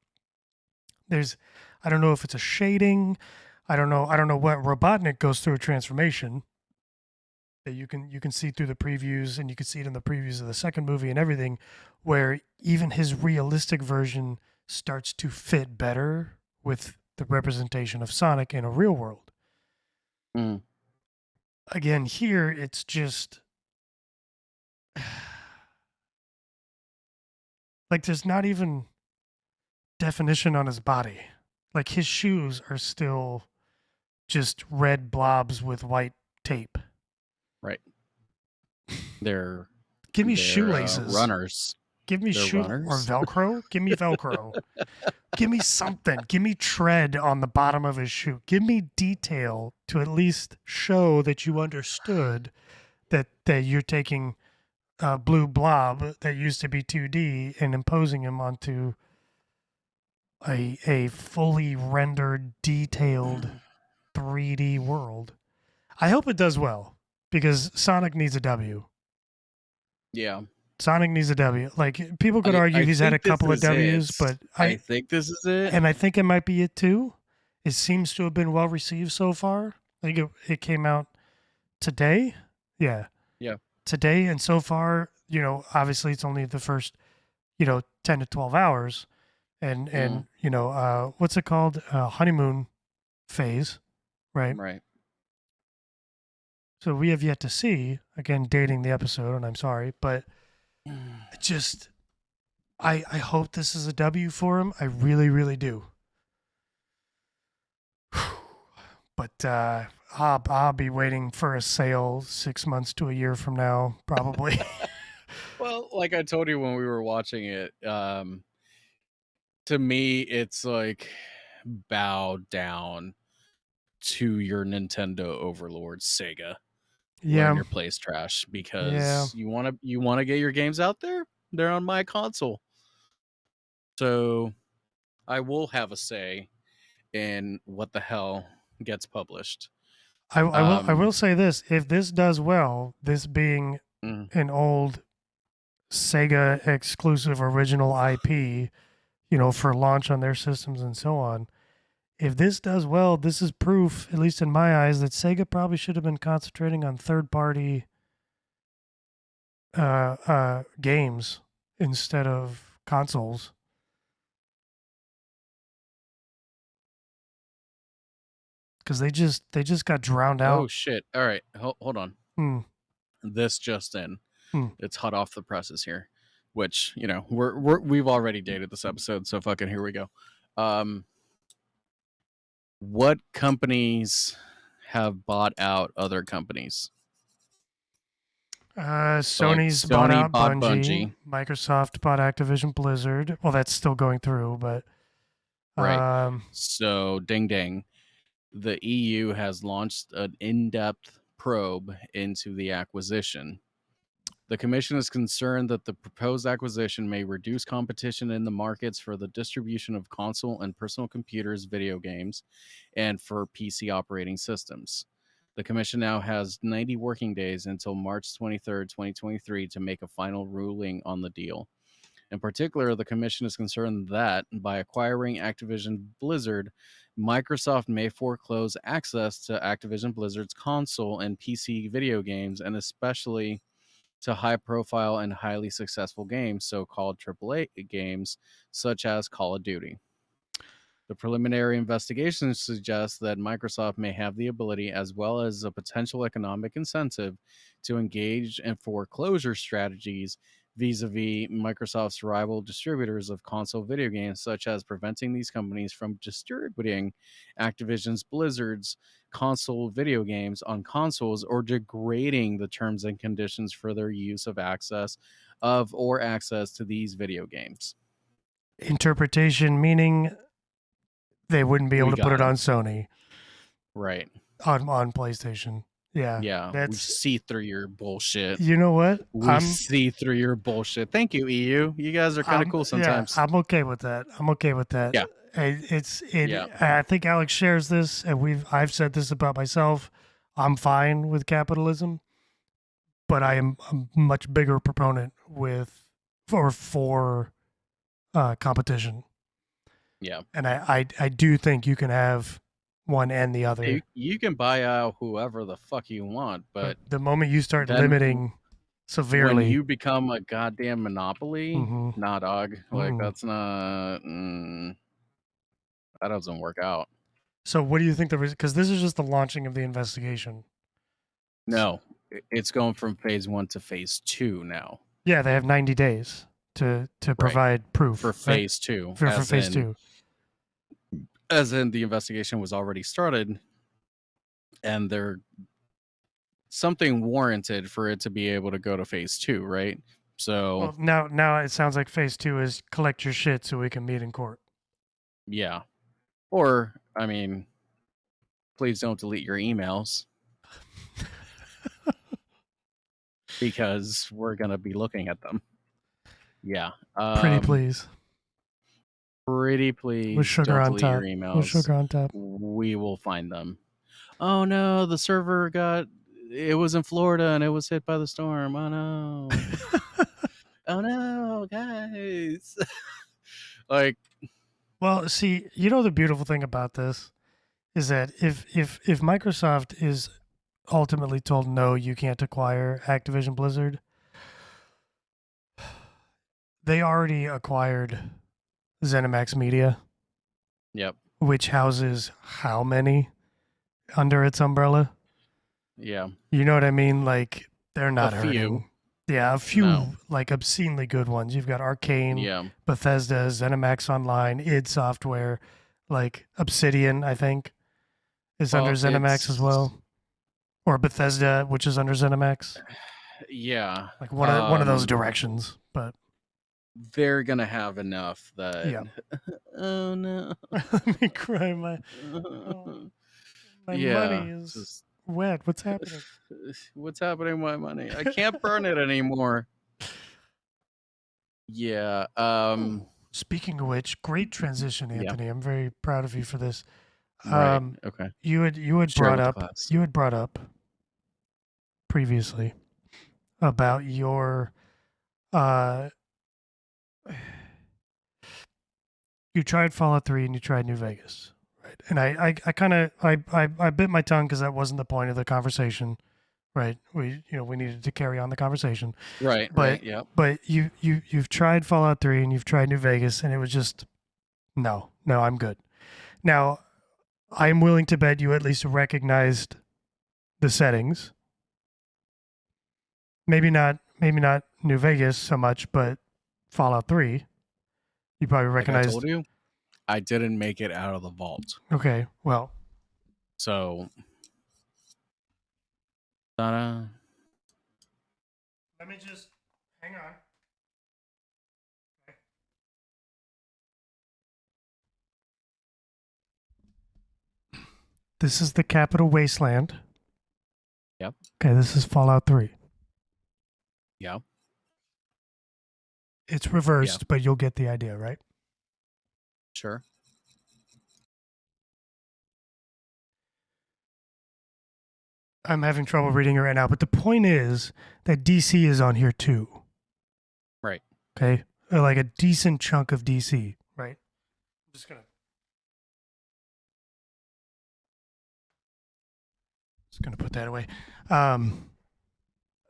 I don't know if it's a shading. I don't know what Robotnik goes through a transformation that you can see through the previews, and you can see it in the previews of the second movie and everything, where even his realistic version starts to fit better with the representation of Sonic in a real world. Again, here it's just like there's not even definition on his body. Like his shoes are still just red blobs with white tape. Right. They're give me shoelaces. Runners. Give me runners or Velcro. Give me Velcro. Give me something. Give me tread on the bottom of his shoe. Give me detail to at least show that you understood that you're taking a blue blob that used to be 2D and imposing him onto a fully rendered, detailed 3D world. I hope it does well, because Sonic needs a W. Yeah. Sonic needs a W. Like, people could argue he's had a couple of W's, but I think this is it. And I think it might be it too. It seems to have been well received so far. I think it came out today. Yeah. Yeah. Today, and so far, obviously it's only the first, 10 to 12 hours. And what's it called? Honeymoon phase, right? Right. So we have yet to see, again, dating the episode, and I'm sorry, but just, I hope this is a W for him. I really, really do. But I'll be waiting for a sale 6 months to a year from now, probably. Well, like I told you when we were watching it, to me, it's like bow down to your Nintendo overlord, Sega. Learn Yeah, your place trash yeah. because you wanna get your games out there? They're on my console. So I will have a say in what the hell gets published. I will Um, say this: if this does well, this being mm, an old Sega exclusive original IP, you know, for launch on their systems and so on. If this does well, this is proof, at least in my eyes, that Sega probably should have been concentrating on third-party games instead of consoles. Because they just got drowned oh out. shit! All right, hold on. Hmm. This just in. Hmm. It's hot off the presses here, which we've already dated this episode, so fucking here we go. Um, what companies have bought out other companies? So like Sony's bought Sony out bought Bungie. Bungie, Microsoft bought Activision-Blizzard. Well, that's still going through, but right? um, So ding ding, the EU has launched an in-depth probe into the acquisition. The Commission is concerned that the proposed acquisition may reduce competition in the markets for the distribution of console and personal computers, video games, and for PC operating systems. The Commission now has 90 working days until March 23rd, 2023, to make a final ruling on the deal. In particular, the Commission is concerned that by acquiring Activision Blizzard, Microsoft may foreclose access to Activision Blizzard's console and PC video games, and especially to high profile and highly successful games, so called AAA games, such as Call of Duty. The preliminary investigation suggests that Microsoft may have the ability, as well as a potential economic incentive, to engage in foreclosure strategies vis a vis Microsoft's rival distributors of console video games, such as preventing these companies from distributing Activision's Blizzard's console video games on consoles or degrading the terms and conditions for their use of access to these video games. interpretation meaning they wouldn't be able We to put got it it. on Sony. Right. On PlayStation. Yeah, Yeah, we that's see through your bullshit. you know what We see through your bullshit. Thank you, EU. You guys are kind of cool yeah, sometimes. I'm okay with that. I'm okay with that. Yeah, yeah, I think Alex shares this, and I've said this about myself. I'm fine with capitalism, but I am a much bigger proponent for competition, yeah. and I do think you can have one and the You, other. you can buy out whoever the fuck you want, But but the moment you start then limiting when severely, you become a goddamn monopoly, mm-hmm, nah, dog. Like mm. that's not. That doesn't work out. So what do you think because this is just the launching of the investigation. No, it's going from phase 1 to phase 2 now. Yeah, they have 90 days to Right. provide proof For right? phase 2, for phase 2. As in the investigation was already started, and they're something warranted for it to be able to go to phase 2, right? So Well, now it sounds like phase 2 is collect your shit so we can meet in court. yeah, or I mean, please don't delete your emails because we're gonna be looking at them. Yeah, Pretty please. pretty With please sugar don't on delete your top. With emails. sugar on top. We will find them. Oh no, the server it was in Florida and it was hit by the storm. Oh no. Oh no, guys. Like, Well, see, you know the beautiful thing about this is that if Microsoft is ultimately told no, you can't acquire Activision Blizzard, they already acquired ZeniMax Media, yep. which houses how many under its umbrella? Yeah. You know what I mean? Like they're not A hurting. few. Yeah, a few No. like obscenely good ones. You've got Arcane, Yeah. Bethesda, ZeniMax Online, id Software, like Obsidian, I think, is under ZeniMax as well. Or Bethesda, which is under ZeniMax. Yeah. Like one of those directions, but they're gonna have enough that. yeah. Oh no. Let me cry. My Yeah, money is just wet. What's happening? what's happening with my money? I can't burn it anymore. Yeah. Speaking of which, great transition, Yeah. Anthony. I'm very proud of you for this. Right. Okay. You had Share it brought with the up class. previously about your you tried Fallout 3 and you tried New Vegas, right? And I kind of I bit my tongue because that wasn't the point of the conversation, right? We needed to carry on the conversation, Right. but Right. Yeah. you've tried Fallout 3 and you've tried New Vegas and it was just no, I'm good. Now I'm willing to bet you at least recognized the settings. Maybe not New Vegas so much, but Fallout 3, you probably Like I recognized. told you, I didn't make it out of the vault. Okay, well, So, ta-da. let me just hang on. This is the Capital Wasteland. Yep. Okay, this is Fallout 3. Yeah. It's reversed, Yeah. but you'll get the idea, right? Sure. I'm having trouble reading it right now, but the point is that DC is on here too. Right. Okay? Like a decent chunk of DC, right? I'm just gonna put that away.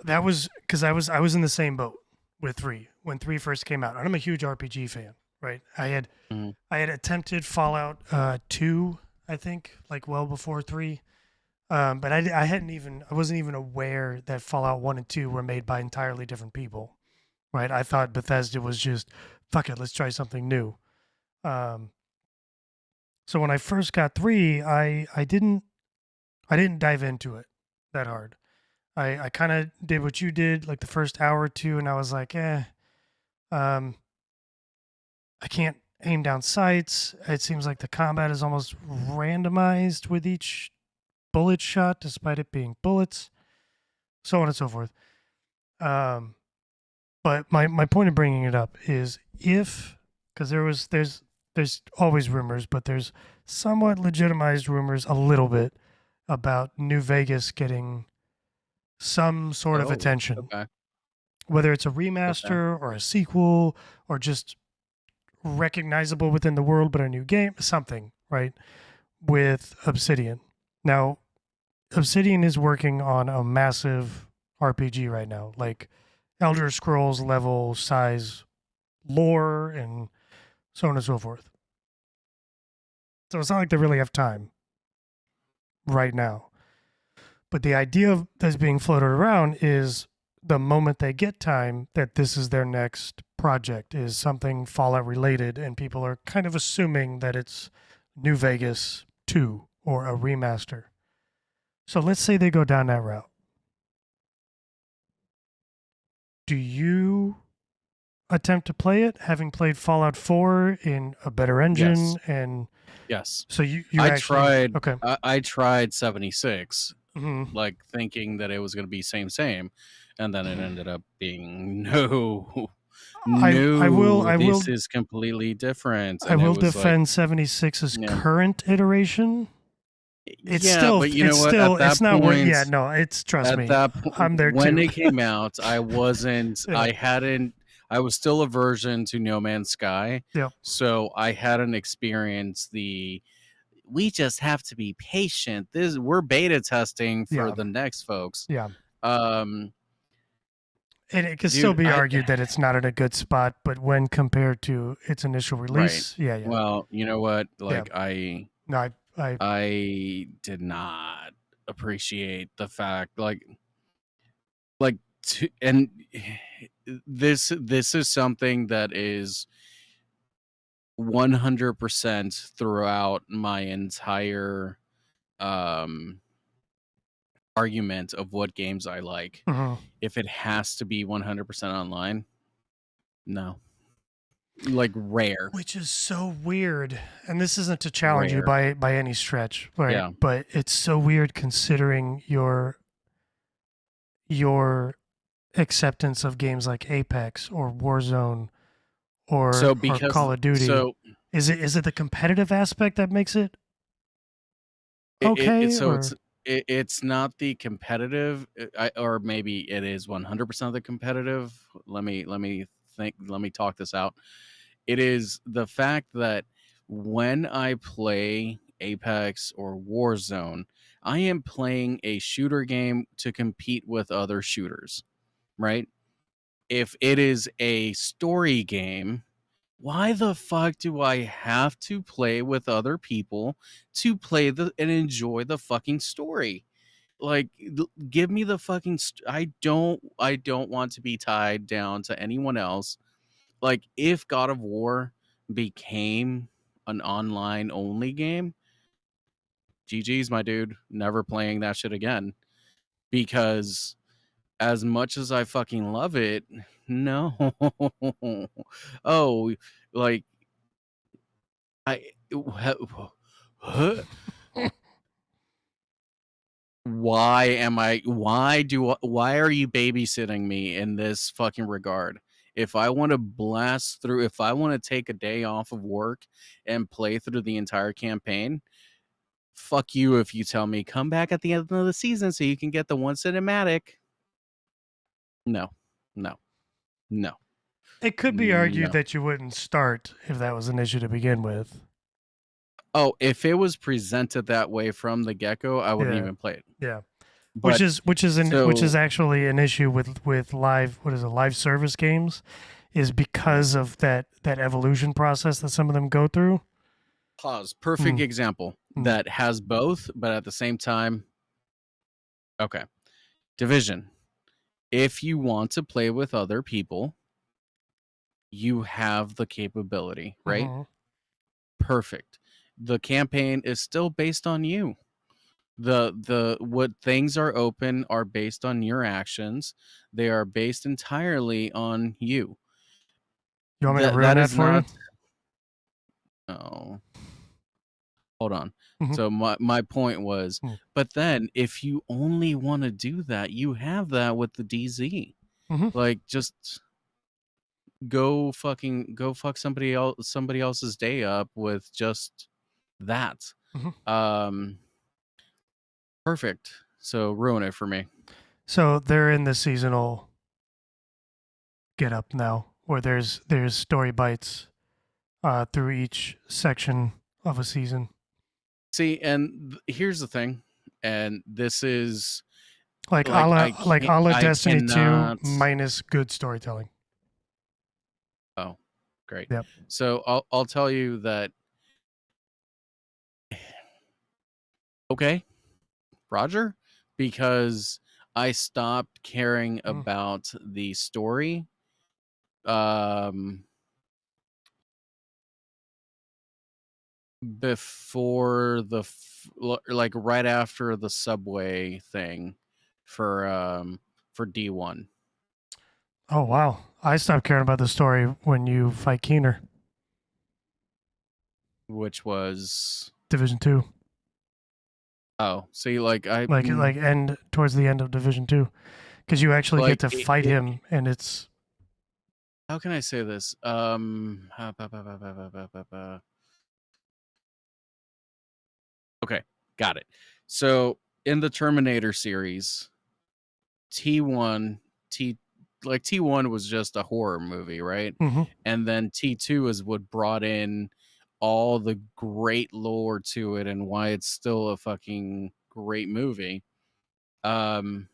That was because I was in the same boat with 3 when 3 first came out. And I'm a huge RPG fan, right? I had attempted Fallout 2, I think, like well before 3. But I wasn't even aware that Fallout 1 and 2 were made by entirely different people, right? I thought Bethesda was just, fuck it, let's try something new. So when I first got 3, I didn't dive into it that hard. I kind of did what you did, like the first hour or two, and I was like, I can't aim down sights. It seems like the combat is almost randomized with each bullet shot, despite it being bullets, so on and so forth. But my point of bringing it up is because there's always rumors, but there's somewhat legitimized rumors a little bit about New Vegas getting some sort of attention, Okay. whether it's a remaster or a sequel or just recognizable within the world, but a new game, something, right? With Obsidian. Now, Obsidian is working on a massive RPG right now, like Elder Scrolls level size lore and so on and so forth. So it's not like they really have time right now. But the idea that's being floated around is the moment they get time that this is their next project is something Fallout related, and people are kind of assuming that it's New Vegas 2 or a remaster. So let's say they go down that route. Do you attempt to play it, having played Fallout 4 in a better engine? Yes. And yes. So you I actually tried. okay. I tried 76, Mm-hmm. like thinking that it was going to be same, and then it ended up being no. I will This is completely different. I And it will was like, defend 76's yeah, current iteration. It's yeah, still but you know what? At that it's not point, yeah, no, it's trust at me. that I'm there when too. it came out, I wasn't. Yeah. I was still a version to No Man's Sky. Yeah. So I hadn't experienced the. We just have to be patient. We're beta testing for the next folks. Yeah. And it can still be argued that it's not in a good spot, but when compared to its initial release, right. yeah. Well, you know what? Like I I did not appreciate the fact, like and this is something that is 100% throughout my entire argument of what games I like. Mm-hmm. If it has to be 100% online, no. Like rare. Which is so weird. And this isn't to challenge you Rare. by any stretch, right? Yeah. But it's so weird considering your acceptance of games like Apex or Warzone So or because Call of Duty. so Is it the competitive aspect that makes it it okay? so Or it's not the competitive, or maybe it is 100% the competitive. Let me think. Let me talk this out. It is the fact that when I play Apex or Warzone, I am playing a shooter game to compete with other shooters, right? If it is a story game, why the fuck do I have to play with other people to play and enjoy the fucking story? Like, give me the fucking. I don't want to be tied down to anyone else. Like, if God of War became an online only game, GG's, my dude. Never playing that shit again. Because as much as I fucking love it, no. Oh, like I why are you babysitting me in this fucking regard? If I want to blast through, if I want to take a day off of work and play through the entire campaign, fuck you if you tell me come back at the end of the season so you can get the one cinematic. No. No. No. it could be argued No. that you wouldn't start if that was an issue to begin with. Oh, if it was presented that way from the get-go, I wouldn't Yeah. even play it. Yeah. Which But is which is an which is so actually an issue with live service games is right. because of that evolution process that some of them go through. Pause. Perfect Mm, example mm, that has both, but at the same time, okay. Division. If you want to play with other people, you have the capability, right? mhm. Perfect. The campaign is still based on you. The what things are open are based on your actions. They are based entirely on you. You want me to ruin That that is for you? not. Oh, hold on. Mhm, So my point was, mm, but then if you only want to do that, you have that with the DZ. mhm, Like, just go fuck somebody else's day up with just that. mhm. Um Perfect. So ruin it for me. So they're in the seasonal get up now, where there's story bites through each section of a season, See, and here's the thing, and this is like like a la I Destiny 2 cannot. minus good storytelling. Oh, great. Yep. So I'll tell you that. Okay, Roger, because I stopped caring Mm, about the story um before like right after the subway thing for D1, oh wow! I stopped caring about the story when you fight Keener, which was. Division 2. Oh, see, like Like end towards the end of Division 2, because you actually get like to fight him, and it's how can I say this? Okay, got it. So in the Terminator series, T1, T like T1 was just a horror movie, right? mhm. And then T2 is what brought in all the great lore to it and why it's still a fucking great movie. Um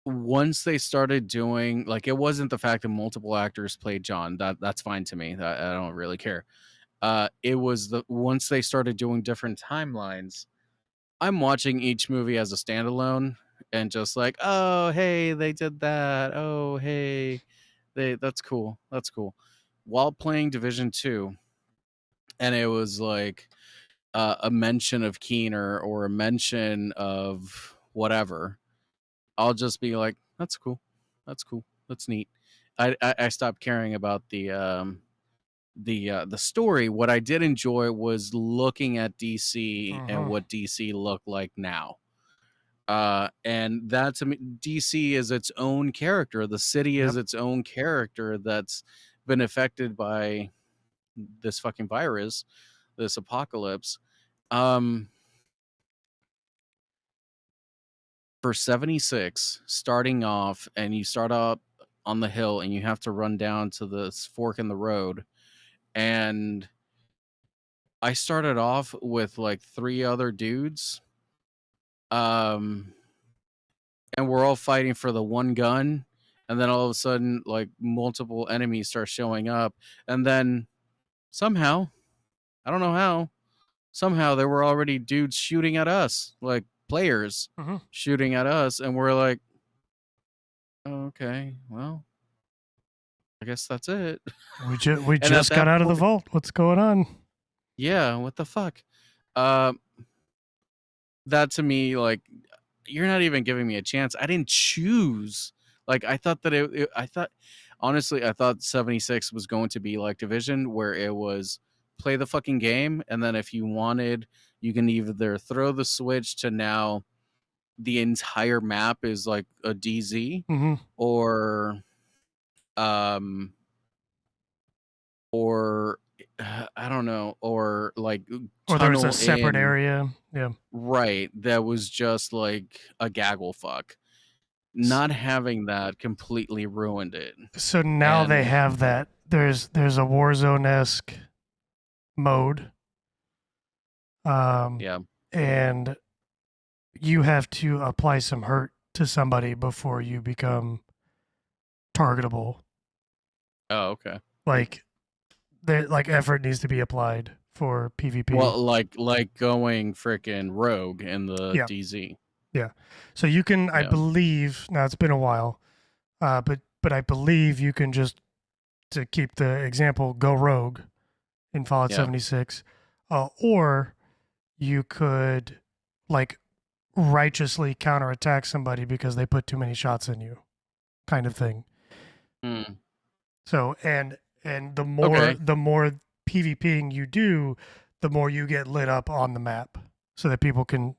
Once they started doing, like, it wasn't the fact that multiple actors played John. That's fine to me. I don't really care. It was the once they started doing different timelines, I'm watching each movie as a standalone and just like, "Oh, hey, they did that. Oh, hey, that's cool. That's cool." While playing Division 2, and it was like a mention of Keener or a mention of whatever, I'll just be like, "That's cool. That's cool. That's neat." I stopped caring about the story. What I did enjoy was looking at DC and what DC looked like now. And that to me, DC is its own character. The city is its own character that's been affected by this fucking virus, this apocalypse. For 76, starting off, and you start up on the hill and you have to run down to this fork in the road. And I started off with like 3 other dudes. And we're all fighting for the one gun. And then all of a sudden, like multiple enemies start showing up. And then somehow, I don't know how, somehow there were already dudes shooting at us, like players shooting at us. And we're like, oh, okay, well, I guess that's it. We just got out of the vault. What's going on? Yeah, what the fuck? That to me, like, you're not even giving me a chance. I didn't choose. Like, I thought that honestly, I thought 76 was going to be like Division, where it was play the fucking game, and then if you wanted, you can either throw the switch to now the entire map is like a DZ, or I don't know, or like or there was a separate area. Yeah. Right. That was just like a gaggle fuck. Not having that completely ruined it. So now they have that. There's a Warzone-esque mode. Yeah. And you have to apply some hurt to somebody before you become targetable. Oh, okay. Like effort needs to be applied for PvP. Well, like going freaking rogue in the DZ. Yeah. So you can, I believe, now it's been a while, but I believe you can just, to keep the example, go rogue in Fallout 76, or you could like righteously counterattack somebody because they put too many shots in you, kind of thing. So and the more PvPing you do, the more you get lit up on the map, so that people can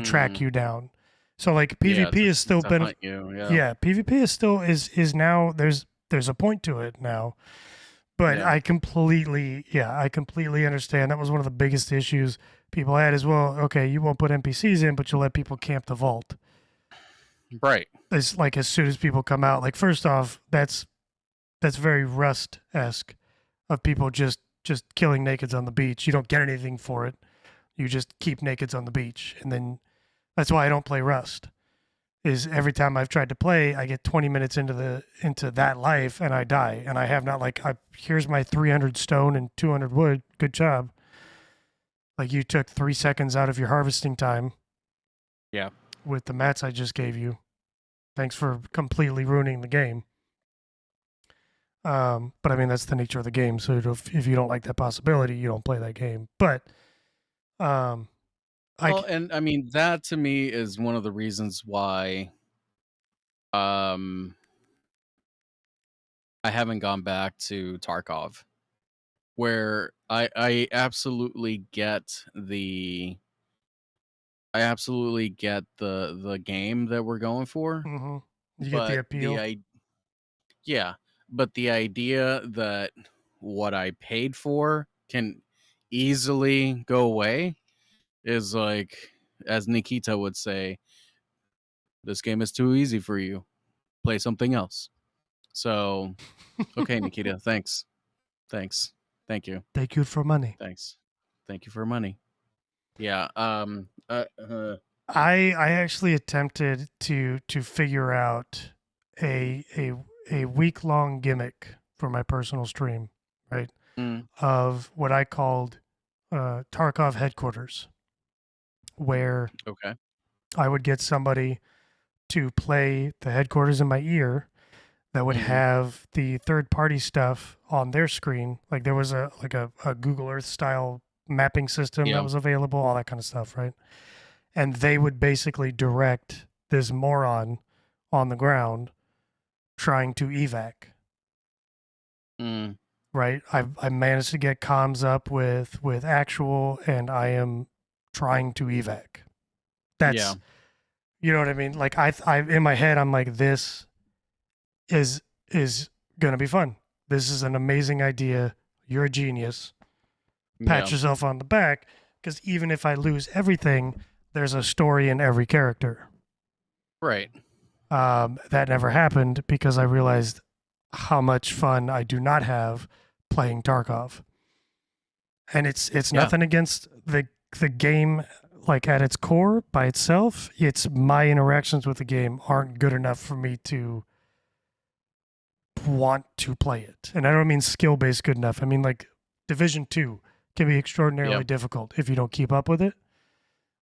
track you down. So like PvP is still PvP is still is now there's a point to it now. But I completely understand. That was one of the biggest issues people had as well. Okay, you won't put NPCs in, but you'll let people camp the vault. Right. It's like as soon as people come out, like first off, that's very Rust-esque of people just killing nakeds on the beach. You don't get anything for it. You just keep nakeds on the beach. And then that's why I don't play Rust. Is every time I've tried to play, I get 20 minutes into that life and I die. And I have not here's my 300 stone and 200 wood. Good job. Like you took 3 seconds out of your harvesting time. Yeah. With the mats I just gave you. Thanks for completely ruining the game. But I mean, that's the nature of the game. So if you don't like that possibility, you don't play that game. But, and I mean, that to me is one of the reasons why, I haven't gone back to Tarkov, where I absolutely get the game that we're going for. You get the appeal. But the idea that what I paid for can easily go away is like, as Nikita would say, this game is too easy for you. Play something else. So, okay, Nikita, thanks. Thank you. Thank you for money. Thanks. Thank you for money. Yeah. I actually attempted to figure out a week-long gimmick for my personal stream, right? Of what I called Tarkov headquarters, where I would get somebody to play the headquarters in my ear that would have the third-party stuff on their screen. Like there was a Google Earth style mapping system that was available, all that kind of stuff, right? And they would basically direct this moron on the ground trying to evac. Right? I managed to get comms up with actual, and I am trying to evac. That's you know what I mean? Like I in my head I'm like, this is gonna be fun. This is an amazing idea. You're a genius. Pat yourself on the back, because even if I lose everything, there's a story in every character. Right. That never happened because I realized how much fun I do not have playing Tarkov. And it's nothing against the game, like at its core by itself. It's my interactions with the game aren't good enough for me to want to play it. And I don't mean skill based good enough. I mean like Division 2 can be extraordinarily difficult if you don't keep up with it.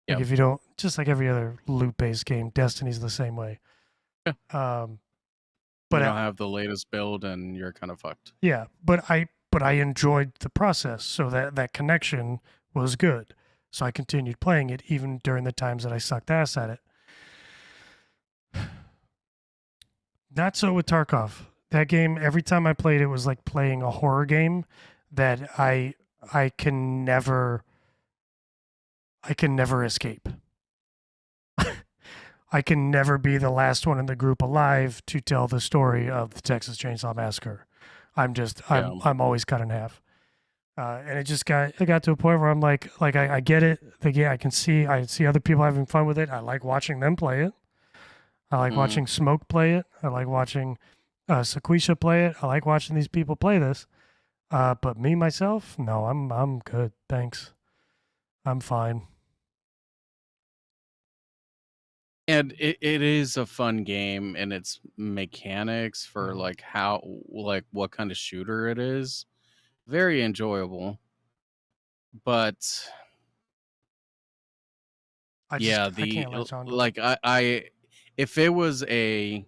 Like if you don't, just like every other loot based game, Destiny's the same way. Yeah. But you don't have the latest build and you're kind of fucked. Yeah, but I enjoyed the process, so that connection was good. So I continued playing it even during the times that I sucked ass at it. Not so with Tarkov. That game, every time I played it was like playing a horror game that I can never escape. I can never be the last one in the group alive to tell the story of the Texas Chainsaw Massacre. I'm always cut in half. And it got to a point where I'm like I get it. I see other people having fun with it. I like watching them play it. I like watching Smoke play it. I like watching Sequisha play it. I like watching these people play this. But me myself, no, I'm good. Thanks. I'm fine. And it is a fun game, and its mechanics for like what kind of shooter it is, very enjoyable. But I can't latch on to like I if it was a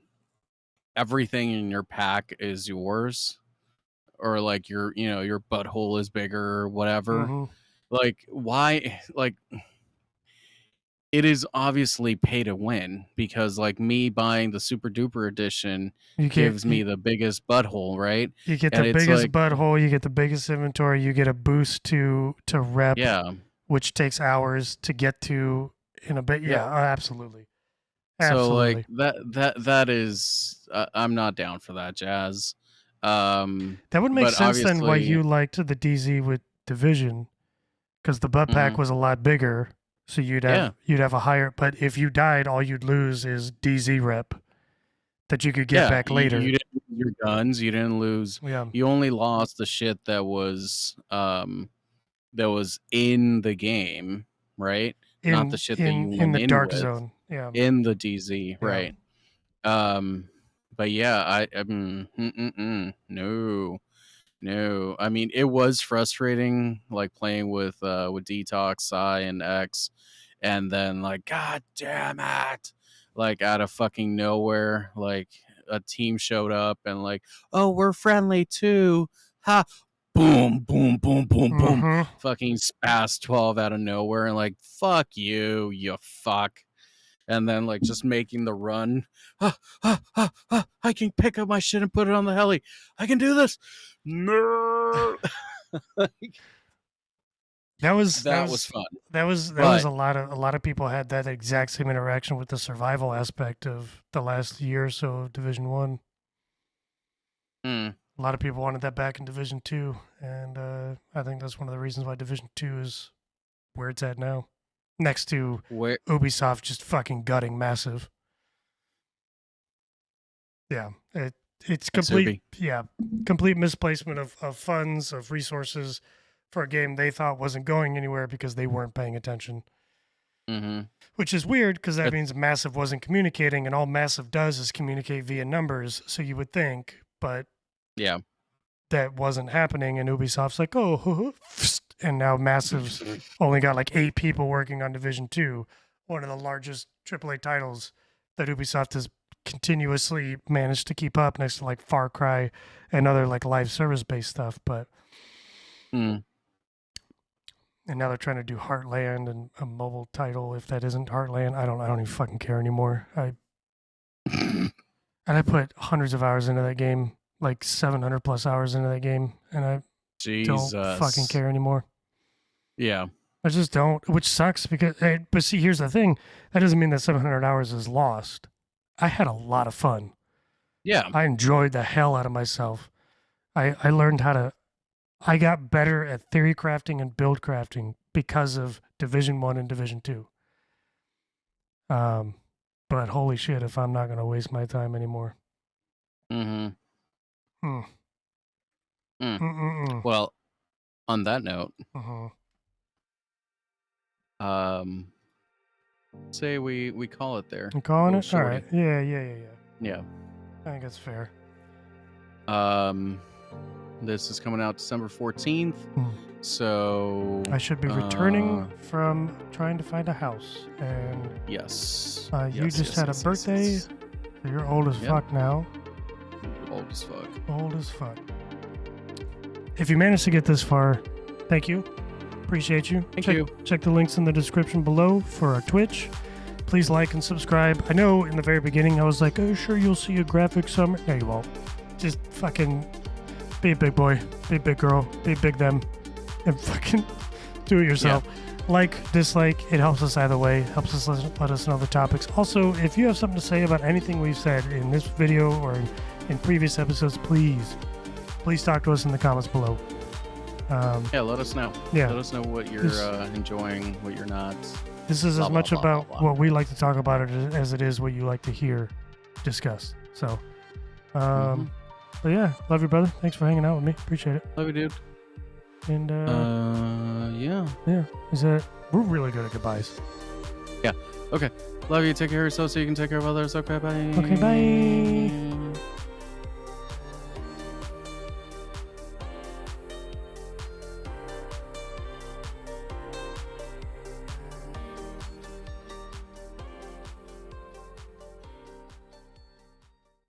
everything in your pack is yours, or like your butthole is bigger or whatever, like why, like it is obviously pay to win, because like me buying the super duper edition gives me the biggest butthole, right? You get the biggest butthole, you get the biggest inventory, you get a boost to rep, which takes hours to get to in a bit. Yeah, absolutely. So like that is I'm not down for that jazz. That would make sense then why you liked the DZ with Division, because the butt pack was a lot bigger. So you'd have a higher, but if you died, all you'd lose is DZ rep that you could get back later. You didn't lose your guns, you didn't lose. You only lost the shit that was in the game, right? Not the shit that you went in the dark zone. Yeah. In the DZ, right? But yeah, no. I mean, it was frustrating, like playing with Detox, Psy, and X, and then like, god damn it, like out of fucking nowhere, like a team showed up and like, oh, we're friendly too, ha, boom, boom, boom, boom, boom, fucking Spaz 12 out of nowhere, and like, fuck you, you fuck. And then like just making the run. I can pick up my shit and put it on the heli. I can do this. No. That was fun. That was a lot of people had that exact same interaction with the survival aspect of the last year or so of Division 1. A lot of people wanted that back in Division 2, and I think that's one of the reasons why Division 2 is where it's at now. Next to Ubisoft just fucking gutting massive. Yeah, it's complete. Yeah, complete misplacement of funds, of resources for a game they thought wasn't going anywhere because they weren't paying attention. Which is weird, because that means Massive wasn't communicating, and all Massive does is communicate via numbers. So you would think, but that wasn't happening, and Ubisoft's like, oh, and now Massive's only got like 8 people working on Division 2, one of the largest AAA titles that Ubisoft has continuously managed to keep up, next to like Far Cry and other like live service based stuff. But And now they're trying to do Heartland and a mobile title. If that isn't Heartland, I don't even fucking care anymore. And I put hundreds of hours into that game, like 700 plus hours into that game, and I don't fucking care anymore. Yeah. I just don't, which sucks because, but see, here's the thing. That doesn't mean that 700 hours is lost. I had a lot of fun. Yeah. I enjoyed the hell out of myself. I learned how to, I got better at theory crafting and build crafting because of Division 1 and Division 2. But holy shit, if I'm not going to waste my time anymore. Well, on that note, say we call it there. You calling it? All right. Yeah. I think that's fair. This is coming out December 14th. So I should be returning from trying to find a house. And yes. You just had a birthday. So you're old as fuck now. Old as fuck. Old as fuck. If you managed to get this far, thank you. Appreciate you. Thank you. Check the links in the description below for our Twitch. Please like and subscribe. I know in the very beginning I was like, oh, sure, you'll see a graphic summary. No, you won't. Just fucking be a big boy, be a big girl, be big them, and fucking do it yourself. Yeah. Like, dislike, it helps us either way. Helps us let us know the topics. Also, if you have something to say about anything we've said in this video or in previous episodes, please talk to us in the comments below. Let us know. Yeah. Let us know what you're enjoying, what you're not. This is as much about what we like to talk about it as it is what you like to hear discussed. So, but yeah, love you, brother. Thanks for hanging out with me. Appreciate it. Love you, dude. And yeah. Is that we're really good at goodbyes. Yeah. Okay. Love you. Take care of yourself so you can take care of others. Okay. Bye. Okay. Bye.